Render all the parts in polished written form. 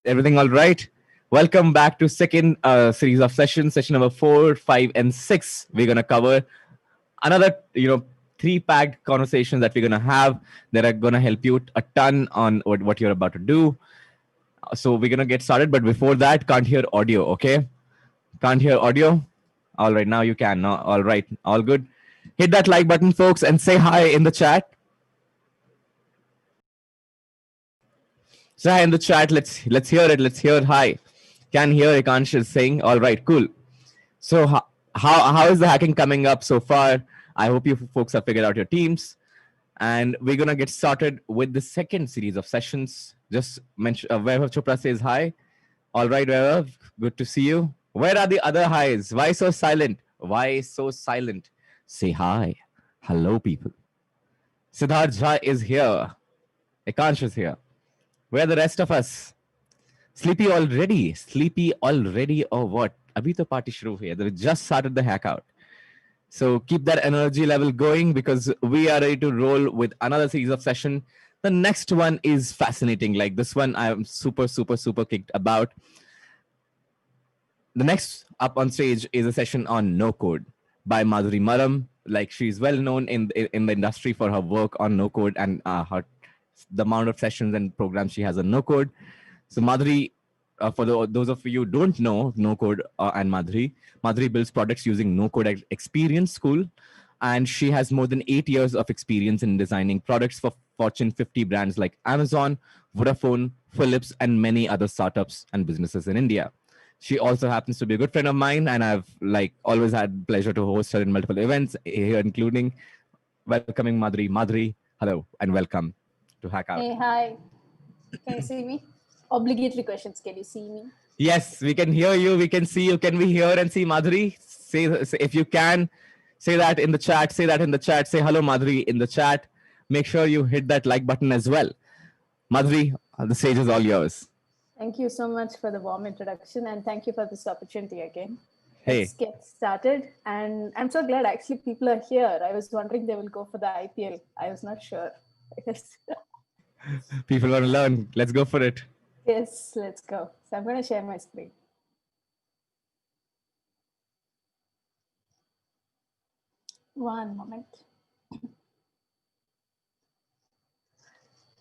Everything all right? Welcome back to second series of sessions, session number 4, 5, and 6. We're gonna cover another, three-packed conversations that we're gonna have that are gonna help you a ton on what you're about to do. So we're gonna get started, but before that, can't hear audio. Okay, can't hear audio. All right, now you can. No, all right, all good. Hit that like button, folks, and say hi in the chat. Say hi in the chat. Let's hear it. Let's hear hi. Can hear Ikansh is saying. All right, cool. So how is the hacking coming up so far? I hope you folks have figured out your teams, and we're gonna get started with the second series of sessions. Just mention Vaibhav Chopra says hi. All right, Vaibhav, good to see you. Where are the other highs? Why so silent? Why so silent? Say hi. Hello, people. Siddharth Jha is here. Ekansh is here. Where are the rest of us? Sleepy already? Sleepy already or what? Abhi to party shuru hui hai. We just started the hackout. So keep that energy level going because we are ready to roll with another series of session. The next one is fascinating. Like this one, I'm super kicked about. The next up on stage is a session on no code by Madhuri Maram. Like she's well known in the industry for her work on no code and the amount of sessions and programs she has on no code. So Madhuri, for those of you who don't know no code and Madhuri builds products using no code experience school, and she has more than 8 years of experience in designing products for Fortune 50 brands like Amazon, Vodafone, Philips, and many other startups and businesses in India. She also happens to be a good friend of mine, and I've like always had pleasure to host her in multiple events here, including welcoming Madhuri. Madhuri, hello and welcome to Hackout. Hey, hi. Can you see me? Obligatory questions. Can you see me? Yes, we can hear you. We can see you. Can we hear and see Madhuri? Say if you can, say that in the chat. Say that in the chat. Say hello, Madhuri, in the chat. Make sure you hit that like button as well. Madhuri, the stage is all yours. Thank you so much for the warm introduction and thank you for this opportunity again. Hey, Let's get started. And I'm so glad actually people are here. I was wondering they will go for the IPL. I was not sure. people want to learn. Let's go for it. Yes, let's go. So I'm going to share my screen. One moment.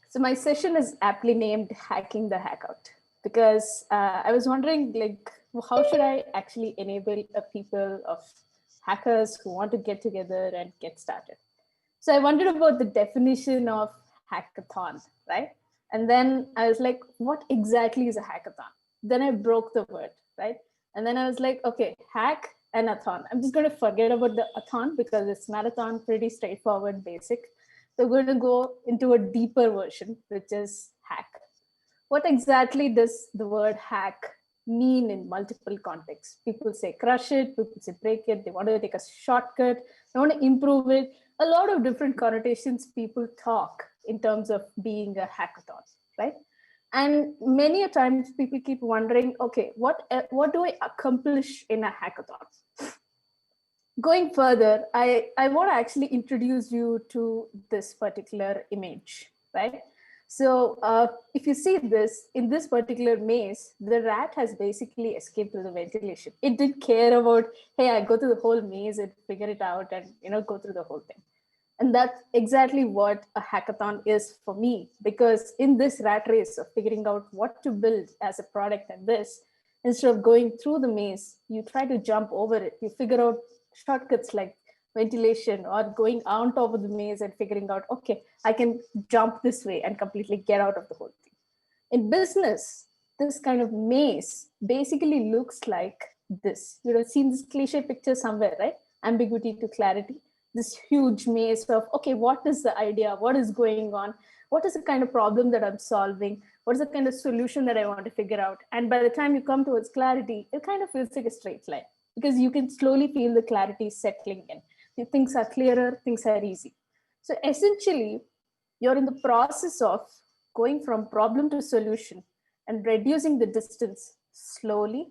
So my session is aptly named Hacking the Hackout because I was wondering like, how should I actually enable a people of hackers who want to get together and get started? So I wondered about the definition of hackathon, right? And then I was like, what exactly is a hackathon? Then I broke the word, right? And then I was like, okay, hack and a thon. I'm just going to forget about the a-thon because it's marathon, pretty straightforward, basic. So we're going to go into a deeper version, which is hack. What exactly does the word hack mean in multiple contexts? People say crush it, people say break it, they want to take a shortcut, they want to improve it. A lot of different connotations people talk in terms of being a hackathon, right? And many a times people keep wondering, okay, what do I accomplish in a hackathon? Going further, I want to actually introduce you to this particular image, right? So if you see this, in this particular maze, the rat has basically escaped through the ventilation. It didn't care about, hey, I go through the whole maze and figure it out and go through the whole thing. And that's exactly what a hackathon is for me, because in this rat race of figuring out what to build as a product and this, instead of going through the maze, you try to jump over it. You figure out shortcuts like ventilation or going on top of the maze and figuring out, okay, I can jump this way and completely get out of the whole thing. In business, this kind of maze basically looks like this. You've seen this cliche picture somewhere, right? Ambiguity to clarity. This huge maze of, okay, what is the idea? What is going on? What is the kind of problem that I'm solving? What is the kind of solution that I want to figure out? And by the time you come towards clarity, it kind of feels like a straight line because you can slowly feel the clarity settling in. Things are clearer, things are easy. So essentially, you're in the process of going from problem to solution and reducing the distance slowly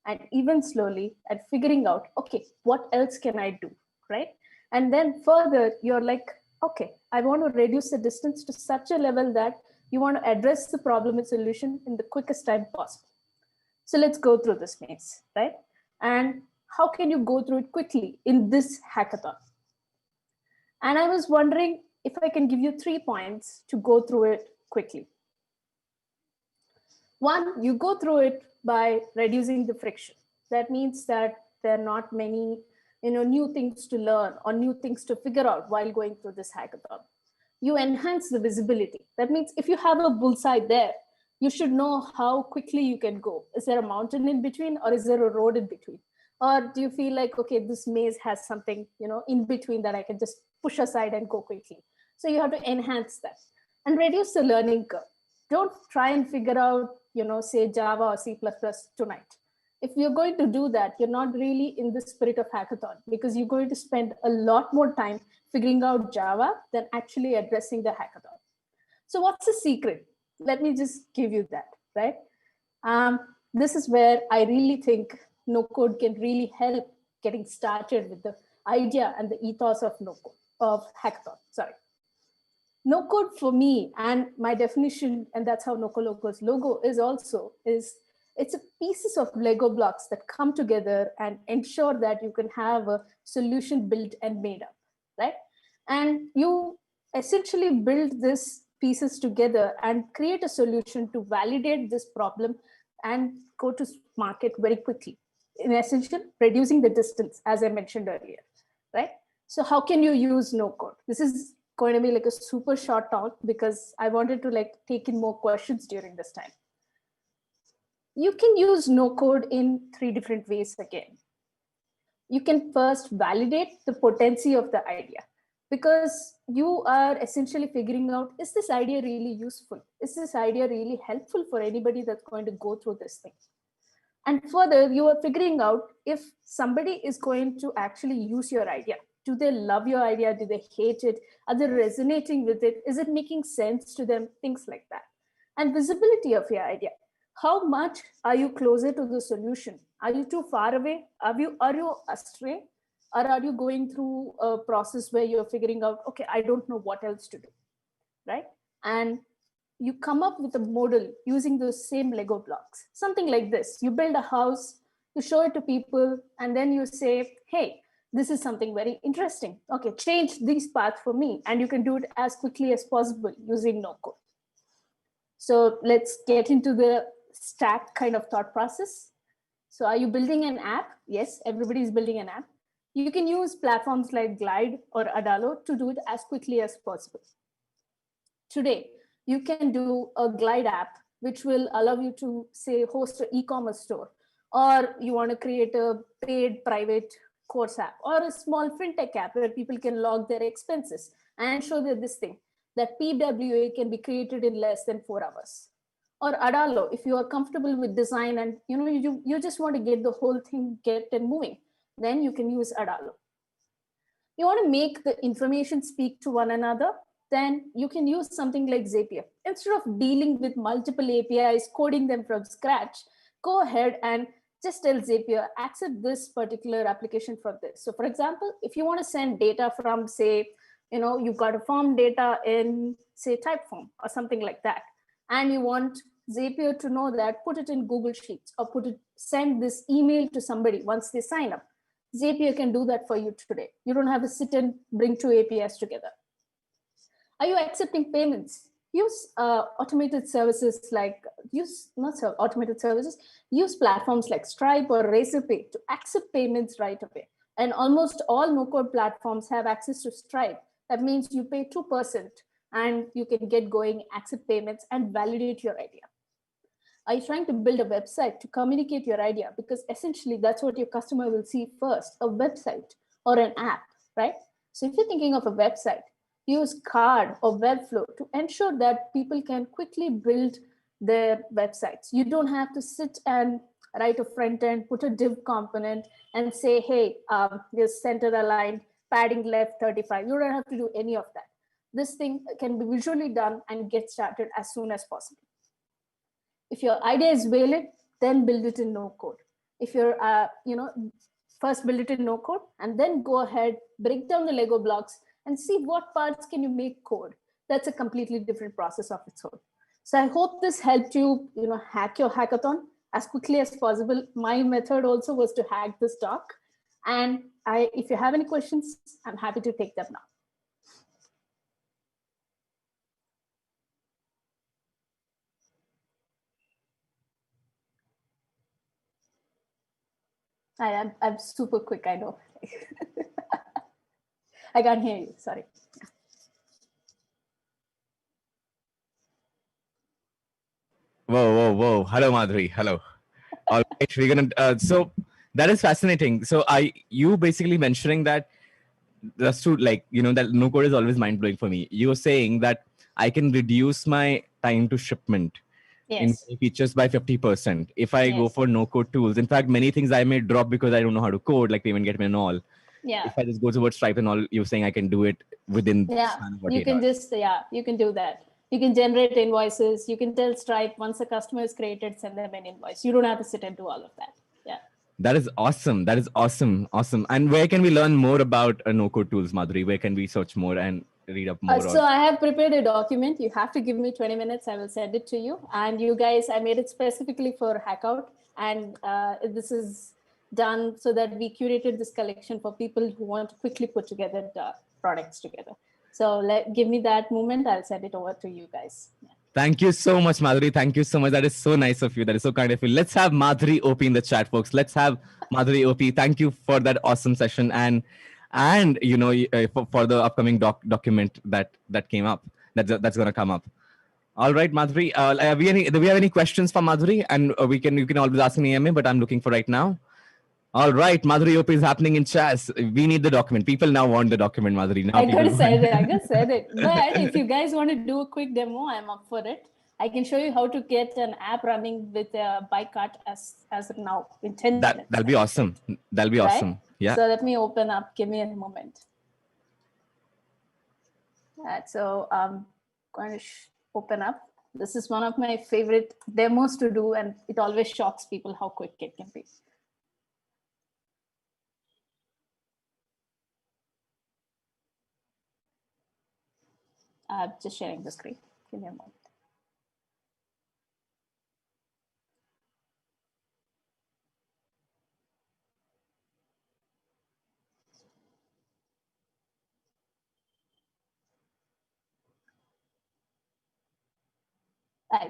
and even slowly and figuring out, okay, what else can I do, right? And then further, you're like, okay, I want to reduce the distance to such a level that You want to address the problem and solution in the quickest time possible. So let's go through this maze, right? And how can you go through it quickly in this hackathon? And I was wondering if I can give you 3 points to go through it quickly. One, you go through it by reducing the friction. That means that there are not many new things to learn or new things to figure out while going through this hackathon. You enhance the visibility. That means if you have a bullseye there, you should know how quickly you can go. Is there a mountain in between, or is there a road in between? Or do you feel like, okay, this maze has something in between that I can just push aside and go quickly? So you have to enhance that and reduce the learning curve. Don't try and figure out, say Java or C++ tonight. If you're going to do that, you're not really in the spirit of hackathon, because you're going to spend a lot more time figuring out Java than actually addressing the hackathon. So what's the secret? Let me just give you that, right? This is where I really think no code can really help getting started with the idea and the ethos of no code, of hackathon. Sorry. No code for me, and my definition, and that's how NocoLoco's logo is it's a pieces of Lego blocks that come together and ensure that you can have a solution built and made up, right? And you essentially build these pieces together and create a solution to validate this problem and go to market very quickly. In essential, reducing the distance, as I mentioned earlier, right? So how can you use no code? This is going to be like a super short talk because I wanted to take in more questions during this time. You can use no code in 3 different ways again. You can first validate the potency of the idea, because you are essentially figuring out, is this idea really useful? Is this idea really helpful for anybody that's going to go through this thing? And further, you are figuring out if somebody is going to actually use your idea. Do they love your idea? Do they hate it? Are they resonating with it? Is it making sense to them? Things like that. And visibility of your idea. How much are you closer to the solution? Are you too far away? Are you astray? Or are you going through a process where you're figuring out, okay, I don't know what else to do, right? And you come up with a model using those same Lego blocks. Something like this. You build a house, you show it to people, and then you say, hey, this is something very interesting. Okay, change these parts for me. And you can do it as quickly as possible using no code. So let's get into the stack kind of thought process. So are you building an app? Yes, everybody is building an app. You can use platforms like Glide or Adalo to do it as quickly as possible. Today, you can do a Glide app, which will allow you to, say, host an e-commerce store, or you want to create a paid private course app, or a small fintech app where people can log their expenses and show that this thing, that PWA can be created in less than 4 hours. Or Adalo, if you are comfortable with design and you just want to get the whole thing get and moving, then you can use Adalo. You want to make the information speak to one another, then you can use something like Zapier. Instead of dealing with multiple APIs, coding them from scratch, go ahead and just tell Zapier, accept this particular application from this. So for example, if you want to send data from, say, you've got a form data in, say, Typeform or something like that, and you want Zapier to know that, put it in Google Sheets or send this email to somebody once they sign up. Zapier can do that for you today. You don't have to sit and bring 2 APIs together. Are you accepting payments? Use automated services use platforms like Stripe or Razorpay to accept payments right away. And almost all no-code platforms have access to Stripe. That means you pay 2% and you can get going, accept payments, and validate your idea. Are you trying to build a website to communicate your idea? Because essentially that's what your customer will see first, a website or an app, right? So if you're thinking of a website, use Card or Webflow to ensure that people can quickly build their websites. You don't have to sit and write a front end, put a div component and say, hey, this center aligned, padding left 35. You don't have to do any of that. This thing can be visually done and get started as soon as possible. If your idea is valid, then build it in no code. If you're, first build it in no code and then go ahead, break down the Lego blocks and see what parts can you make code. That's a completely different process of its own. So I hope this helped you, hack your hackathon as quickly as possible. My method also was to hack this doc. And if you have any questions, I'm happy to take them now. I'm super quick, I know. I can't hear you, sorry. Whoa. Hello, Madhuri. Hello. All right, we're gonna. So that is fascinating. So you basically mentioning that that's true. Like that no code is always mind blowing for me. You were saying that I can reduce my time to shipment in Yes. features by 50% if I go Yes. for no code tools. In fact, many things I may drop because I don't know how to code, like payment gateway and all. Yeah. If I just go towards Stripe and all, you're saying I can do it within span of 48 hours. You can do that. You can generate invoices. You can tell Stripe once a customer is created, send them an invoice. You don't have to sit and do all of that. Yeah. That is awesome. That is awesome. Awesome. And where can we learn more about no code tools, Madhuri? Where can we search more and read up more? So I have prepared a document. You have to give me 20 minutes. I will send it to you. And you guys, I made it specifically for Hackout. And this is done so that we curated this collection for people who want to quickly put together the products together. So give me that moment. I'll send it over to you guys. Yeah. Thank you so much, Madhuri. Thank you so much. That is so nice of you. That is so kind of you. Let's have Madhuri OP in the chat, folks. Let's have Madhuri OP. Thank you for that awesome session and for the upcoming document that came up. That's gonna come up. All right, Madhuri. Do we have any questions for Madhuri? And you can always ask me EMA, but I'm looking for right now. All right, Madhuri OP is happening in chats. We need the document. People now want the document, Madhuri. Now I could said it. But if you guys want to do a quick demo, I'm up for it. I can show you how to get an app running with a bike cart as of now in 10 minutes. That'll be awesome. That'll be awesome. Yeah. So let me open up. Give me a moment. Right, so I'm going to open up. This is one of my favorite demos to do, and it always shocks people how quick it can be. Just sharing the screen. Give me a moment.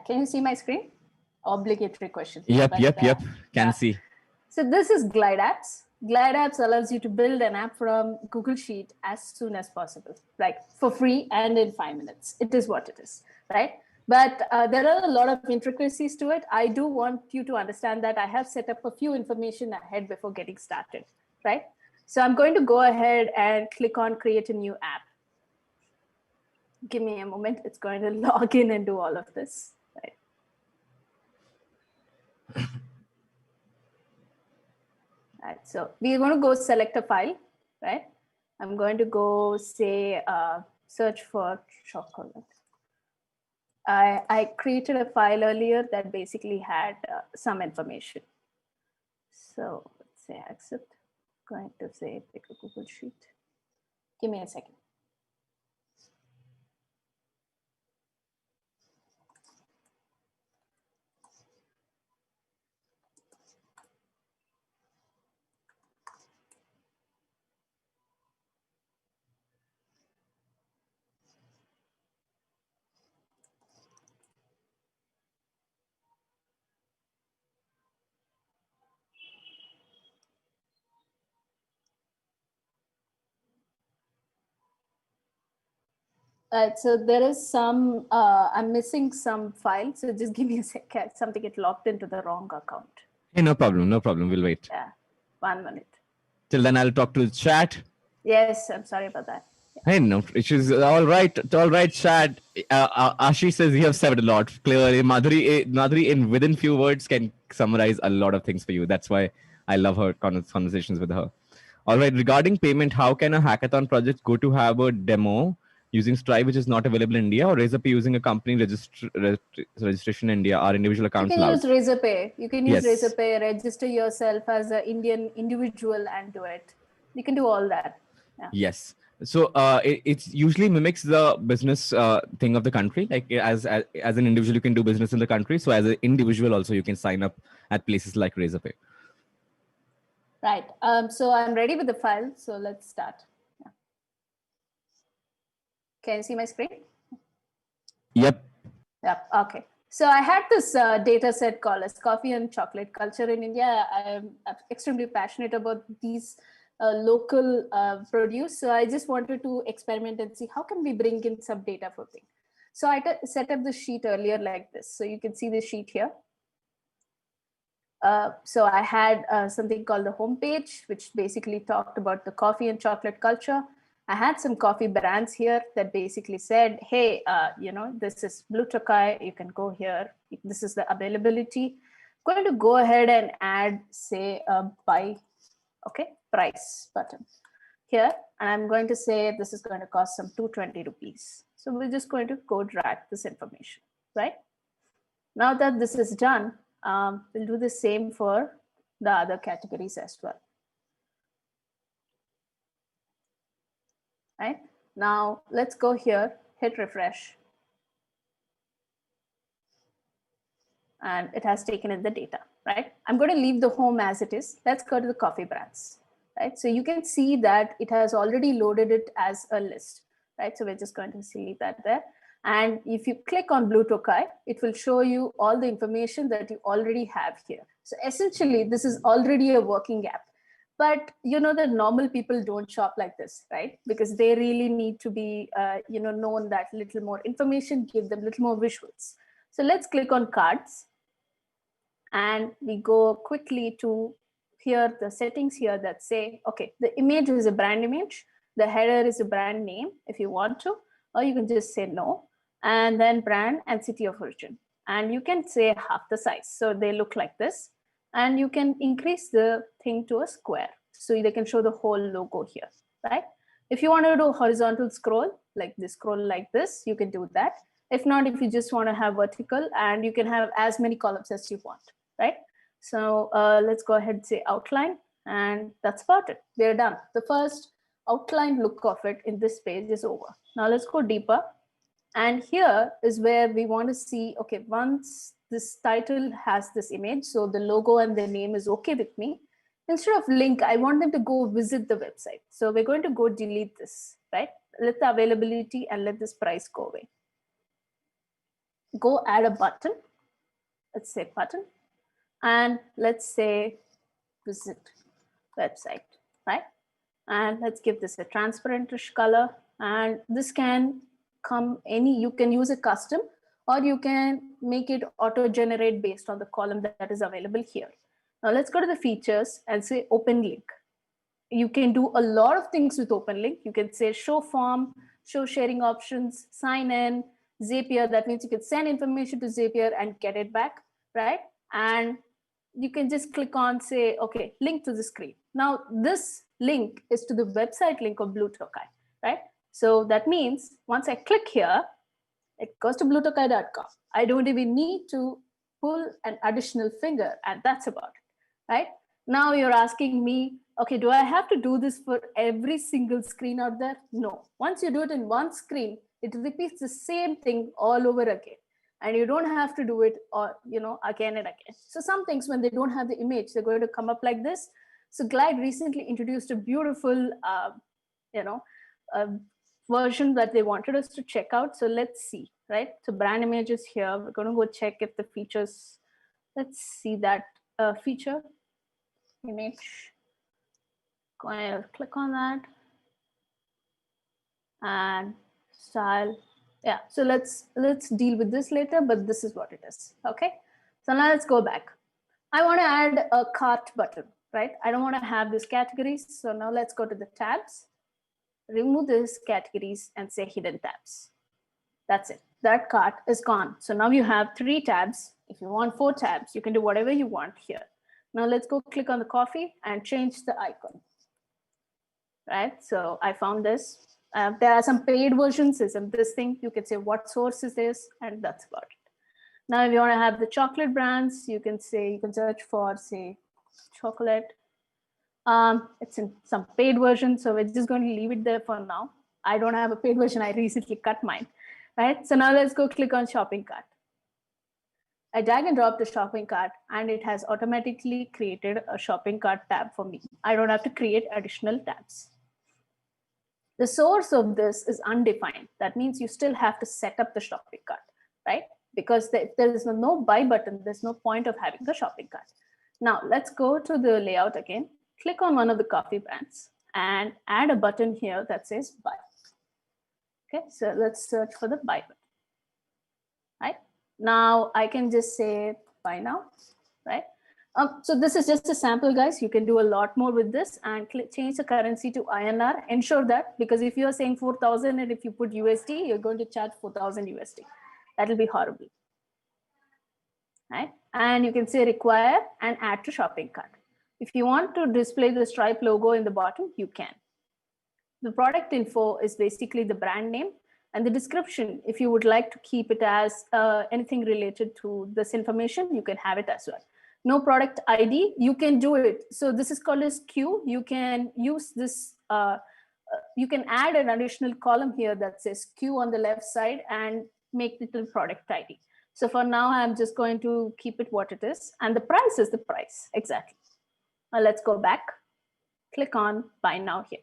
Can you see my screen? Obligatory question. Yep. Can see. So this is Glide Apps. Glide Apps allows you to build an app from Google Sheet as soon as possible, like for free and in 5 minutes. It is what it is, right? But there are a lot of intricacies to it. I do want you to understand that I have set up a few information ahead before getting started, right? So I'm going to go ahead and click on create a new app. Give me a moment. It's going to log in and do all of this, right? Right, so we're going to go select a file, right? I'm going to go say search for chocolate. I created a file earlier that basically had some information. So let's say accept. Going to say pick a Google Sheet. Give me a second. So there is some, I'm missing some file. So just give me a second. Something get locked into the wrong account. Hey, no problem. We'll wait. Yeah, 1 minute. Till then, I'll talk to the chat. Yes, I'm sorry about that. Yeah. Hey, no issues. All right, chat. Ashish says you have said a lot. Clearly, Madhuri in within few words can summarize a lot of things for you. That's why I love her conversations with her. All right, regarding payment, how can a hackathon project go to have a demo using Stripe, which is not available in India, or Razorpay using a company registration in India or individual accounts? You can use Razorpay. You can use Razorpay, register yourself as an Indian individual and do it. You can do all that. Yeah. Yes. So it usually mimics the business thing of the country. Like as an individual, you can do business in the country. So as an individual, also you can sign up at places like Razorpay. Right. So I'm ready with the file. So let's start. Yeah. Can you see my screen? Yep. Yep. Okay. So I had this data set called as coffee and chocolate culture in India. I am extremely passionate about these local produce. So I just wanted to experiment and see how can we bring in some data for things. So I set up the sheet earlier like this. So you can see the sheet here. So I had something called the homepage, which basically talked about the coffee and chocolate culture. I had some coffee brands here that basically said, hey, this is Blue Tokai, you can go here. This is the availability. I'm going to go ahead and add, say, a buy, okay, price button here. And I'm going to say this is going to cost some 220 rupees. So we're just going to go drag this information, right? Now that this is done, we'll do the same for the other categories as well. Right? Now let's go here, hit refresh. And it has taken in the data, right? I'm going to leave the home as it is. Let's go to the coffee brands, right? So you can see that it has already loaded it as a list, right? So we're just going to see that there. And if you click on Blue Tokai, it will show you all the information that you already have here. So essentially, this is already a working app. But you know that normal people don't shop like this, right? Because they really need to be, known that little more information, give them little more visuals. So let's click on cards, and we go quickly to here, the settings here that say, okay, the image is a brand image, the header is a brand name if you want to, or you can just say no, and then brand and city of origin. And you can say half the size. So they look like this. And you can increase the thing to a square. So they can show the whole logo here, right? If you want to do horizontal scroll, like this scroll like this, you can do that. If not, if you just want to have vertical, and you can have as many columns as you want, right? So let's go ahead and say outline, and that's about it. We're done. The first outline look of it in this page is over. Now let's go deeper. And here is where we want to see, okay, once this title has this image, so the logo and the name is okay with me. Instead of link, I want them to go visit the website. So we're going to go delete this, right? Let the availability and let this price go away. Go add a button. Let's say button. And let's say visit website, right? And let's give this a transparentish color. And this can come you can use a custom, or you can make it auto-generate based on the column that is available here. Now let's go to the features and say open link. You can do a lot of things with open link. You can say show form, show sharing options, sign in, Zapier. That means you can send information to Zapier and get it back, right? And you can just click on, say, okay, link to the screen. Now this link is to the website link of Blue Tokai, right? So that means once I click here, it goes to bluetokai.com. I don't even need to pull an additional finger, and that's about it, right? Now you're asking me, okay, do I have to do this for every single screen out there? No. Once you do it in one screen, it repeats the same thing all over again. And you don't have to do it again and again. So some things, when they don't have the image, they're going to come up like this. So Glide recently introduced a beautiful, version that they wanted us to check out. So let's see, right? So brand images here. We're going to go check if the features, let's see that feature image. Going to click on that. And style. Yeah, so let's deal with this later, but this is what it is. Okay, so now let's go back. I want to add a cart button, right? I don't want to have these categories. So now let's go to the tabs, remove these categories and say hidden tabs. That's it. That cart is gone. So now you have 3 tabs. If you want 4 tabs, you can do whatever you want here. Now let's go click on the coffee and change the icon. Right, so I found this. There are some paid versions. Is this thing, you can say what source is this, and that's about it. Now if you want to have the chocolate brands, you can search for, say, chocolate. It's in some paid version, so we're just going to leave it there for now. I don't have a paid version. I recently cut mine, right? So now let's go click on shopping cart. I drag and drop the shopping cart and it has automatically created a shopping cart tab for me. I don't have to create additional tabs. The source of this is undefined. That means you still have to set up the shopping cart, right? Because if there is no buy button, there's no point of having the shopping cart. Now let's go to the layout again. Click on one of the coffee brands and add a button here that says buy. Okay, so let's search for the buy button, right? Now I can just say buy now, right? So this is just a sample, guys. You can do a lot more with this and change the currency to INR. Ensure that, because if you're saying 4,000 and if you put USD, you're going to charge 4,000 USD. That'll be horrible, right? And you can say require and add to shopping cart. If you want to display the Stripe logo in the bottom, you can. The product info is basically the brand name, and the description, if you would like to keep it as anything related to this information, you can have it as well. No product ID, you can do it. So this is called as Q. You can use this, you can add an additional column here that says Q on the left side and make it a product ID. So for now, I'm just going to keep it what it is. And the price is the price, exactly. Now let's go back, click on buy now here.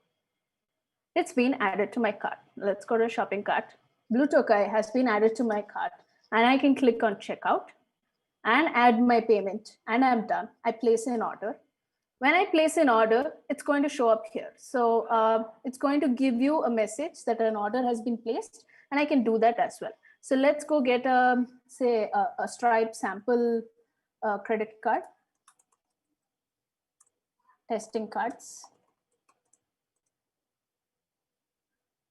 It's been added to my cart. Let's go to shopping cart. Blue Tokai has been added to my cart and I can click on checkout and add my payment and I'm done. I place an order. When I place an order, it's going to show up here. So it's going to give you a message that an order has been placed and I can do that as well. So let's go get say a Stripe sample credit card. Testing cards.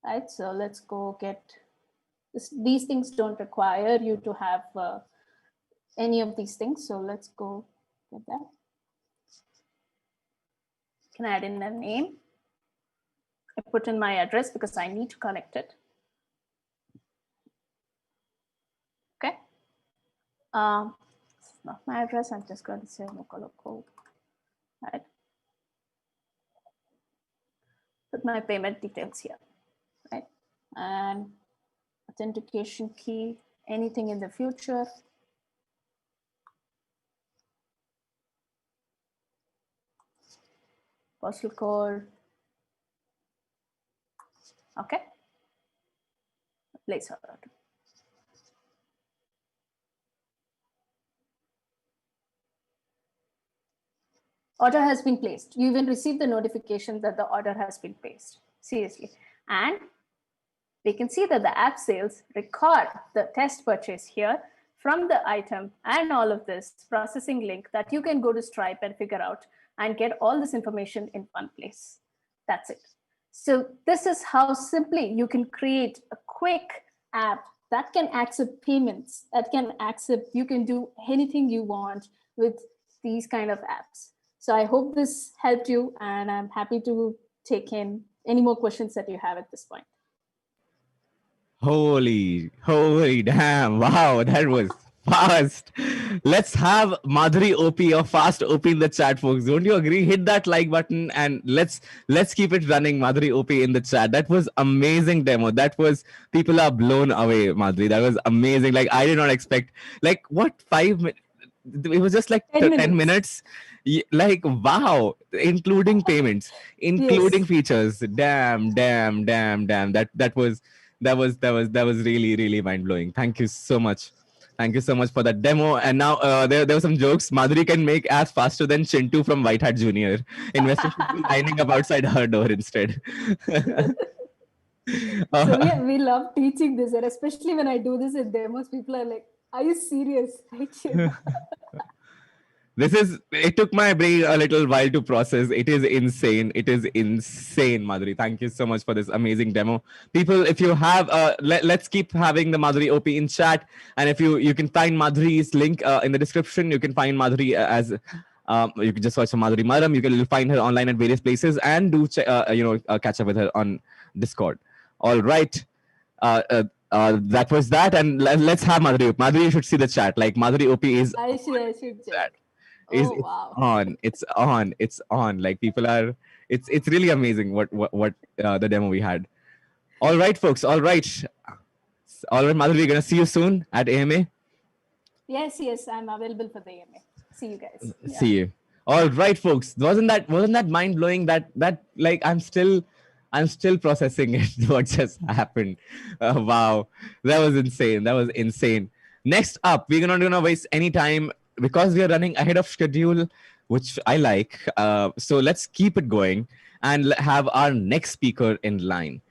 Right, so let's go get this. These things don't require you to have any of these things. So let's go get that. Can I add in a name? I put in my address because I need to connect it. Okay. It's not my address. I'm just going to say local. Right. Put my payment details here. Right, and authentication key, anything in the future. Postal code. Okay. Place order. Order has been placed. You even received the notification that the order has been placed. Seriously. And we can see that the app sales record the test purchase here from the item and all of this processing link that you can go to Stripe and figure out and get all this information in one place. That's it. So this is how simply you can create a quick app that can accept payments, that can accept, you can do anything you want with these kind of apps. So I hope this helped you and I'm happy to take in any more questions that you have at this point. Holy damn. Wow, that was fast. Let's have Madhuri OP or fast OP in the chat, folks. Don't you agree? Hit that like button and let's keep it running, Madhuri OP in the chat. That was amazing demo. That was, people are blown away, Madhuri. That was amazing. Like I did not expect, like what, 5 minutes? It was just like 10 minutes. Like wow, including payments, including yes. Features. Damn. That was really mind-blowing. Thank you so much for that demo. And now there were some jokes. Madhuri can make apps faster than Chintu from White Hat Junior. Investors should be lining up outside her door instead. So we love teaching this, and especially when I do this in demos, people are like, are you serious? It took my brain a little while to process. It is insane, Madhuri. Thank you so much for this amazing demo. People, if you have, let's keep having the Madhuri OP in chat. And if you can find Madhuri's link in the description. You can find Madhuri as, you can just search for Madhuri Maram. You can find her online at various places and do catch up with her on Discord. All right. That was that. And let's have Madhuri. Madhuri, you should see the chat. Like Madhuri OP is. I should chat. is Oh, wow. it's on, it's on. Like people are, it's really amazing what the demo we had. All right, folks. All right, Madhuri, we're gonna see you soon at AMA. Yes, yes, I'm available for the AMA. See you guys. Yeah. See you. All right, folks. Wasn't that mind blowing? That like I'm still processing it. What just happened? Wow, that was insane. That was insane. Next up, we're not gonna waste any time because we are running ahead of schedule, which I like. So let's keep it going and have our next speaker in line.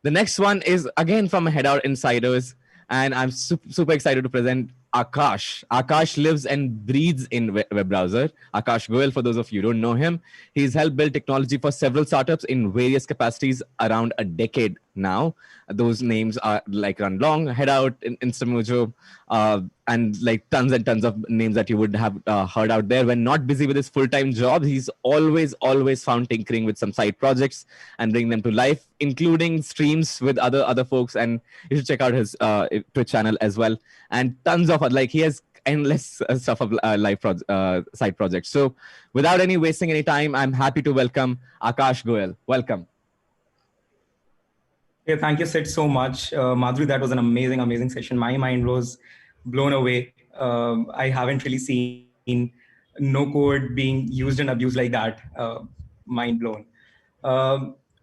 The next one is again from Headout Insiders, and I'm super excited to present Akash. Akash lives and breathes in web browser. Akash Goel, for those of you who don't know him, he's helped build technology for several startups in various capacities around a decade now. Those names are like Run Long, Headout, Instamojo, and like tons and tons of names that you would have heard out there. When not busy with his full-time job, he's always found tinkering with some side projects and bring them to life, including streams with other folks. And you should check out his Twitch channel as well, and tons of like he has endless stuff of side projects. So without any wasting any time, I'm happy to welcome Akash Goel. Welcome. Yeah, thank you, Sid, so much. Madhuri, that was an amazing, amazing session. My mind was blown away. I haven't really seen no code being used and abused like that. Mind blown.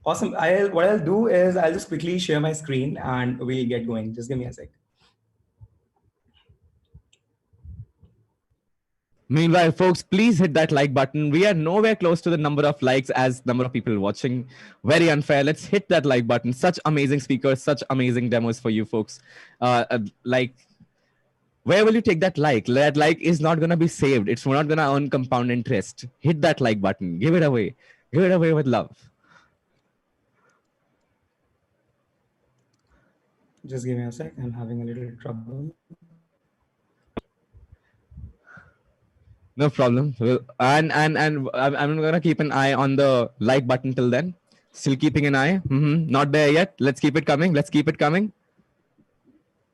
Awesome. What I'll do is I'll just quickly share my screen and we'll get going. Just give me a sec. Meanwhile, folks, please hit that like button. We are nowhere close to the number of likes as number of people watching. Very unfair. Let's hit that like button. Such amazing speakers, such amazing demos for you folks. Like, where will you take that like? That like is not gonna be saved. It's not gonna earn compound interest. Hit that like button. Give it away. Give it away with love. Just give me a sec. I'm having a little trouble. No problem. And I'm gonna keep an eye on the like button till then. Still keeping an eye. Not there yet. Let's keep it coming. Let's keep it coming.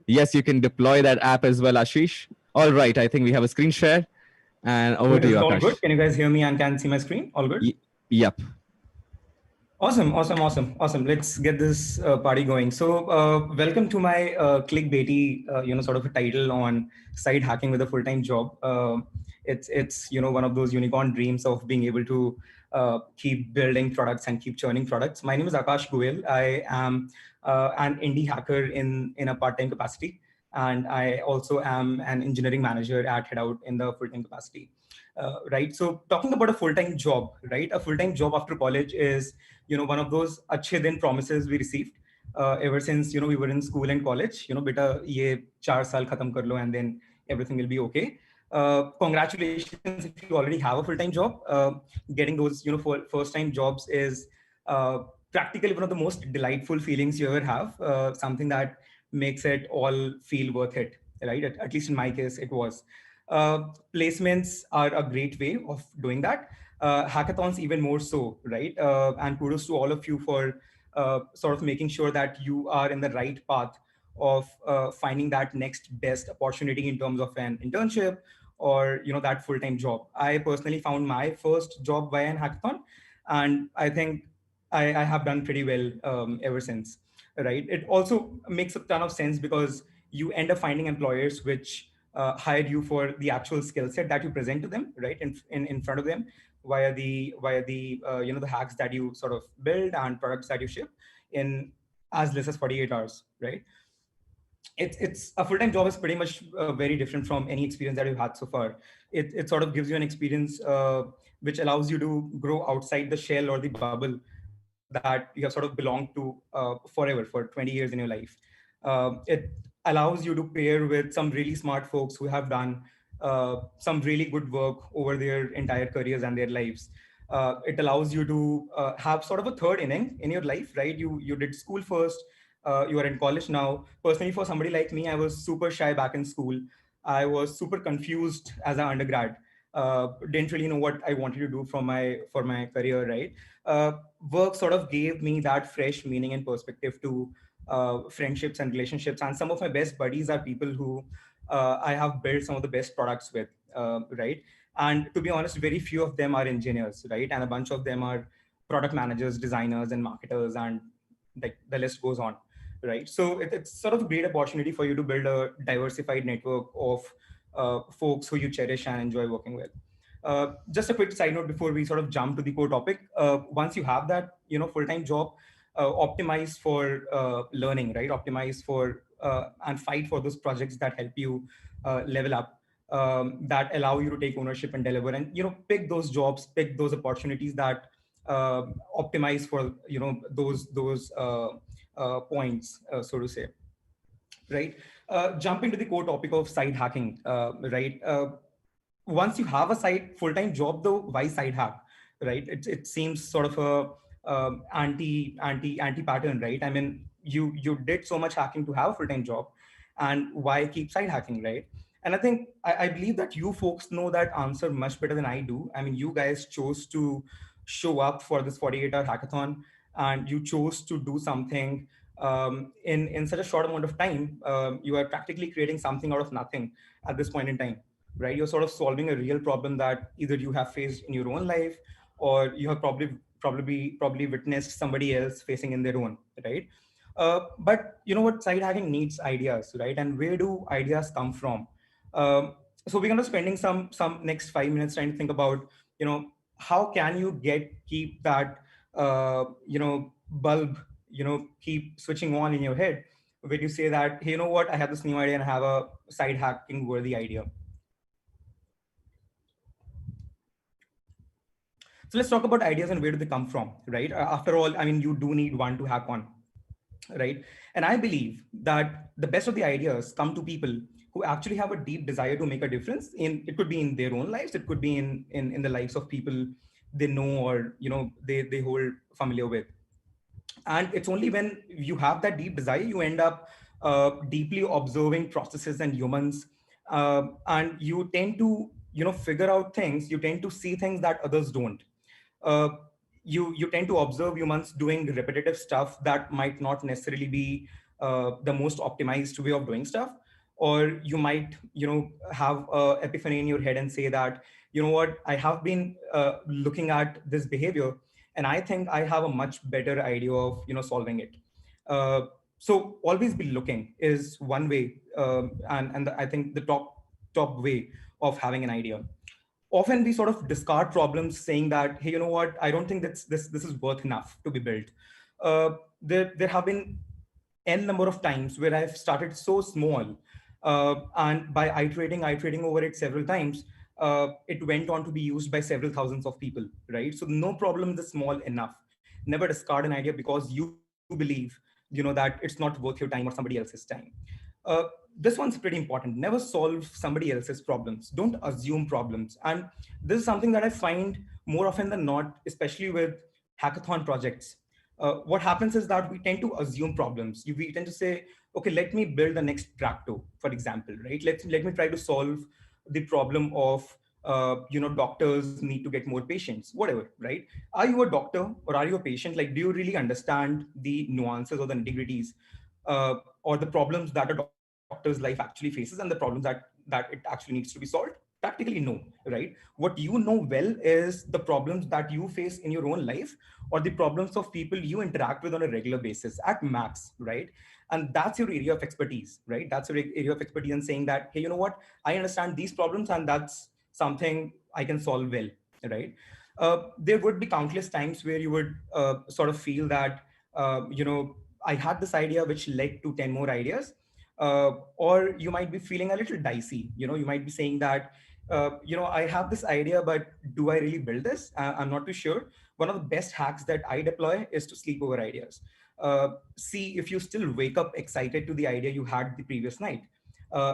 Yes, you can deploy that app as well, Ashish. All right, I think we have a screen share. And So over it to is you, all Akash. good. Can you guys hear me and can see my screen? All good? Yep. Awesome. Let's get this party going. So, welcome to my clickbaity, sort of a title on side hacking with a full-time job. It's one of those unicorn dreams of being able to keep building products and keep churning products. My name is Akash Goel. I am an indie hacker in a part-time capacity, and I also am an engineering manager at Headout in the full-time capacity. Right. So talking about a full-time job, right? A full-time job after college is, one of those अच्छे दिन promises we received ever since, we were in school and college, beta ye 4 saal khatam kar lo and then everything will be okay. Congratulations if you already have a full-time job. Getting those, first-time jobs is practically one of the most delightful feelings you ever have. Something that makes it all feel worth it, right? At least in my case, it was. Placements are a great way of doing that. Hackathons even more so, right? And kudos to all of you for sort of making sure that you are in the right path of finding that next best opportunity in terms of an internship or that full-time job. I personally found my first job via an hackathon, and I think I have done pretty well ever since. Right? It also makes a ton of sense because you end up finding employers which hire you for the actual skill set that you present to them, right, in front of them via the the hacks that you sort of build and products that you ship in as less as 48 hours, right? It's a full-time job is pretty much very different from any experience that you've had so far. It sort of gives you an experience which allows you to grow outside the shell or the bubble that you have sort of belonged to forever, for 20 years in your life. It allows you to pair with some really smart folks who have done some really good work over their entire careers and their lives. It allows you to have sort of a third inning in your life, right? You did school first, you are in college now. Personally, for somebody like me, I was super shy back in school. I was super confused as an undergrad. Didn't really know what I wanted to do for my career, right? Uh, Work sort of gave me that fresh meaning and perspective to friendships and relationships. And some of my best buddies are people who I have built some of the best products with, right? And to be honest, very few of them are engineers, right? And a bunch of them are product managers, designers, and marketers, and like the list goes on, right? So it's sort of a great opportunity for you to build a diversified network of folks who you cherish and enjoy working with. Just a quick side note before we sort of jump to the core topic. Once you have that, full-time job, optimize for learning, right? Optimize for and fight for those projects that help you level up, that allow you to take ownership and deliver, and pick those jobs, pick those opportunities that optimize for those points, so to say, right? Jumping to the core topic of side hacking, right? Once you have a side full-time job, though, why side hack, right? It seems sort of a anti pattern, right? I mean, you did so much hacking to have a full-time job, and why keep side hacking, right? And I think I believe that you folks know that answer much better than I do. I mean, you guys chose to show up for this 48-hour hackathon, and you chose to do something in such a short amount of time. You are practically creating something out of nothing at this point in time, right? You're sort of solving a real problem that either you have faced in your own life, or you have probably witnessed somebody else facing in their own, right? But you know what, side hacking needs ideas, right? And where do ideas come from? So we're going to spending some next 5 minutes trying to think about, how can you keep that bulb, keep switching on in your head, where you say that, hey, you know what, I have this new idea and I have a side hacking worthy idea. So let's talk about ideas and where do they come from, right? After all, I mean, you do need one to hack on, right? And I believe that the best of the ideas come to people who actually have a deep desire to make a difference. It could be in their own lives, it could be in the lives of people they know, or they hold familiar with. And it's only when you have that deep desire, you end up deeply observing processes and humans, and you tend to figure out things, you tend to see things that others don't. uh, you tend to observe humans doing repetitive stuff that might not necessarily be the most optimized way of doing stuff. Or you might have a epiphany in your head and say that, you know what, I have been looking at this behavior, and I think I have a much better idea of solving it. So always be looking is one way, I think the top way of having an idea. Often we sort of discard problems saying that, hey, you know what, I don't think this is worth enough to be built. There have been n number of times where I've started so small, and by iterating over it several times, it went on to be used by several thousands of people, right? So no problem is small enough. Never discard an idea because you believe that it's not worth your time or somebody else's time. uh, this one's pretty important. Never solve somebody else's problems. Don't assume problems. And this is something that I find more often than not, especially with hackathon projects. What happens is that we tend to assume problems. We tend to say, okay, let me build the next Tracto, for example, right? Let me try to solve the problem of doctors need to get more patients, whatever, right? Are you a doctor or are you a patient? Like, do you really understand the nuances or the nitty-gritties, or the problems that a doctor's life actually faces, and the problems that it actually needs to be solved? Practically no, right? What you know well is the problems that you face in your own life, or the problems of people you interact with on a regular basis at max, right? And that's your area of expertise, right? That's your area of expertise in saying that, hey, you know what, I understand these problems, and that's something I can solve well, right? There would be countless times where you would sort of feel that, I had this idea which led to 10 more ideas. Or you might be feeling a little dicey. You might be saying that, I have this idea, but do I really build this? I'm not too sure. One of the best hacks that I deploy is to sleep over ideas. See if you still wake up excited to the idea you had the previous night.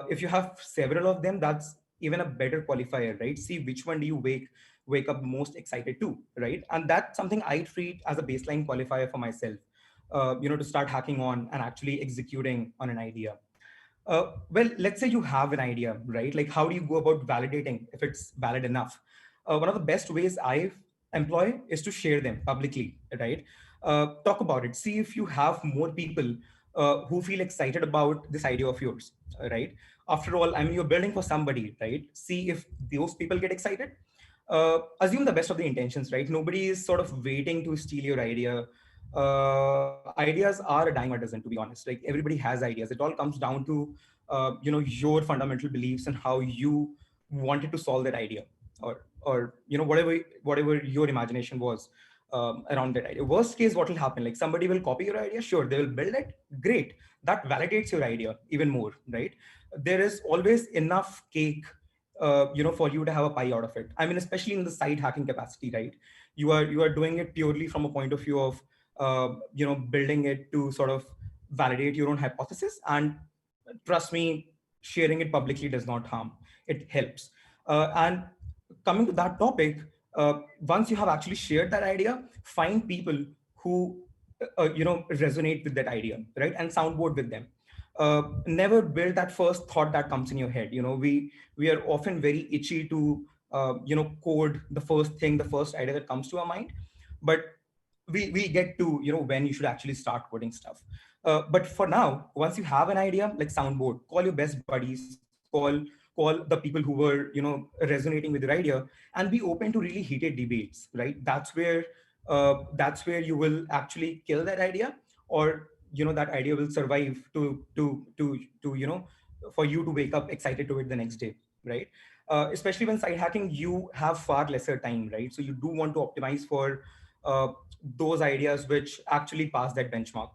If you have several of them, that's even a better qualifier, right? See which one do you wake up most excited to, right? And that's something I treat as a baseline qualifier for myself, to start hacking on and actually executing on an idea. Well, let's say you have an idea, right? Like, how do you go about validating if it's valid enough? One of the best ways I employ is to share them publicly, right? Talk about it. See if you have more people who feel excited about this idea of yours, right? After all, I mean, you're building for somebody, right? See if those people get excited. Assume the best of the intentions, right? Nobody is sort of waiting to steal your idea. Ideas are a dime a dozen, to be honest. Like everybody has ideas. It all comes down to your fundamental beliefs and how you wanted to solve that idea, or whatever your imagination was around that idea. Worst case, what will happen? Like somebody will copy your idea. Sure, they will build it. Great, that validates your idea even more, right? There is always enough cake for you to have a pie out of it. I mean, especially in the side hacking capacity, right? You are doing it purely from a point of view of building it to sort of validate your own hypothesis. And trust me, sharing it publicly does not harm. It helps. And coming to that topic, once you have actually shared that idea, find people who resonate with that idea, right? And soundboard with them. Never build that first thought that comes in your head. We are often very itchy to code the first thing, the first idea that comes to our mind. But we get to when you should actually start coding stuff. But for now, once you have an idea, like soundboard, call your best buddies, call the people who were resonating with your idea, and be open to really heated debates, right? That's where you will actually kill that idea, or that idea will survive to for you to wake up excited to it the next day, right? Especially when side hacking, you have far lesser time, right? So you do want to optimize for uh, those ideas which actually pass that benchmark.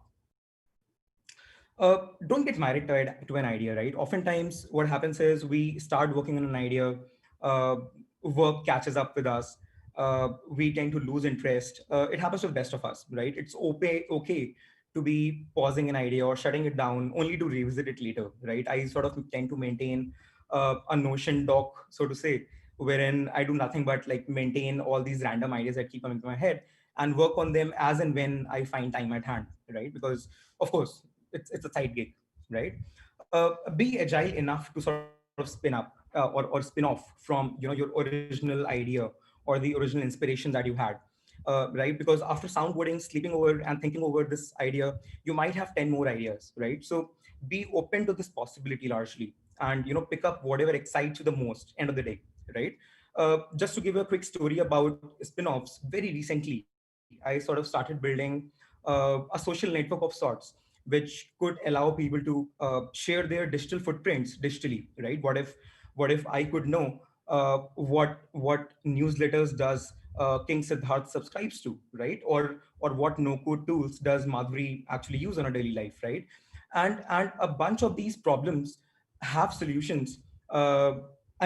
Don't get married to an idea, right? Oftentimes, what happens is we start working on an idea, uh, work catches up with us, we tend to lose interest. It happens to the best of us, right? It's okay to be pausing an idea or shutting it down only to revisit it later, right? I sort of tend to maintain a Notion doc, so to say, wherein I do nothing but like maintain all these random ideas that keep coming to my head and work on them as and when I find time at hand, right? Because of course, it's a side gig, right? Be agile enough to sort of spin up or spin off from your original idea or the original inspiration that you had, right? Because after soundboarding, sleeping over, and thinking over this idea, you might have 10 more ideas, right? So be open to this possibility largely, and pick up whatever excites you the most end of the day, right? Just to give you a quick story about spin-offs, very recently I sort of started building a social network of sorts, which could allow people to share their digital footprints digitally, right? What if I could know what newsletters does King Siddharth subscribes to, right? Or what no code tools does Madhuri actually use on a daily life, right? And a bunch of these problems have solutions. I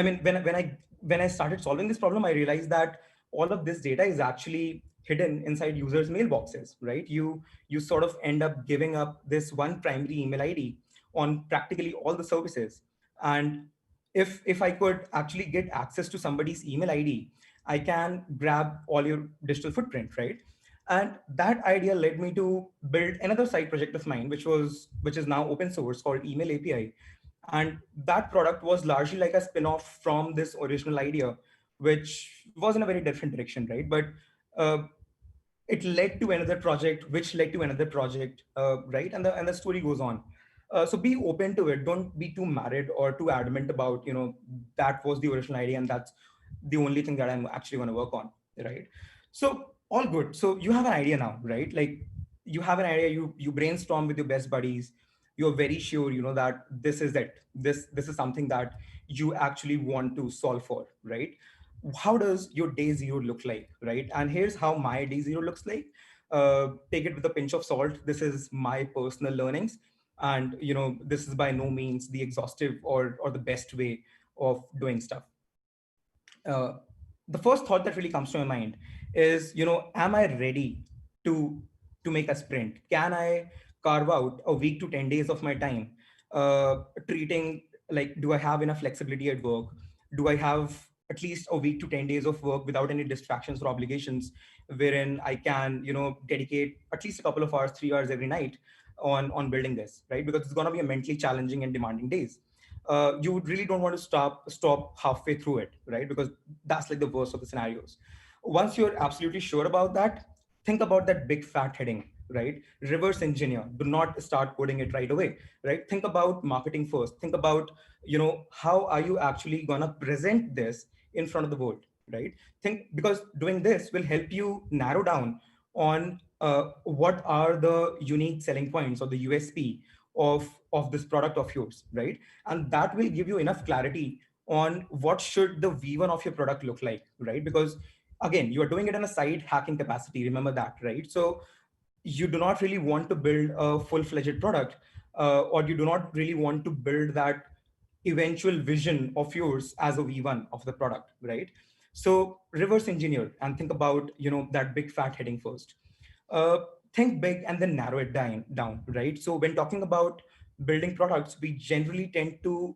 mean, when I started solving this problem, I realized that all of this data is actually hidden inside users' mailboxes, right? You sort of end up giving up this one primary email ID on practically all the services. And if I could actually get access to somebody's email ID, I can grab all your digital footprint, right? And that idea led me to build another side project of mine, which is now open source, called Email API. And that product was largely like a spin-off from this original idea, which was in a very different direction, right? But uh, it led to another project, which led to another project, right? And the story goes on. So be open to it. Don't be too married or too adamant about that was the original idea and that's the only thing that I'm actually going to work on, right? So all good. So you have an idea now, right? Like you have an idea. You brainstorm with your best buddies. You're very sure that this is it. This is something that you actually want to solve for, right? How does your day zero look like, right? And here's how my day zero looks like. Take it with a pinch of salt. This is my personal learnings, and this is by no means the exhaustive or the best way of doing stuff. uh, the first thought that really comes to my mind is, am I ready to to make a sprint? Can I carve out a week to 10 days of my time, treating, like, do I have enough flexibility at work? Do I have at least a week to 10 days of work without any distractions or obligations, wherein I can dedicate at least a couple of hours, 3 hours every night on building this, right? Because it's going to be a mentally challenging and demanding days. You really don't want to stop halfway through it, right? Because that's like the worst of the scenarios. Once you're absolutely sure about that, think about that big fat heading, right? Reverse engineer. Do not start coding it right away, right? Think about marketing first. Think about, how are you actually gonna present this in front of the world, right? Think, because doing this will help you narrow down on what are the unique selling points or the USP of this product of yours, right? And that will give you enough clarity on what should the V1 of your product look like, right? Because again, you are doing it in a side hacking capacity, remember that, right? So you do not really want to build a full-fledged product, or you do not really want to build that eventual vision of yours as a V1 of the product, right? So reverse engineer and think about, that big fat heading first. uh, think big and then narrow it down, right? So when talking about building products, we generally tend to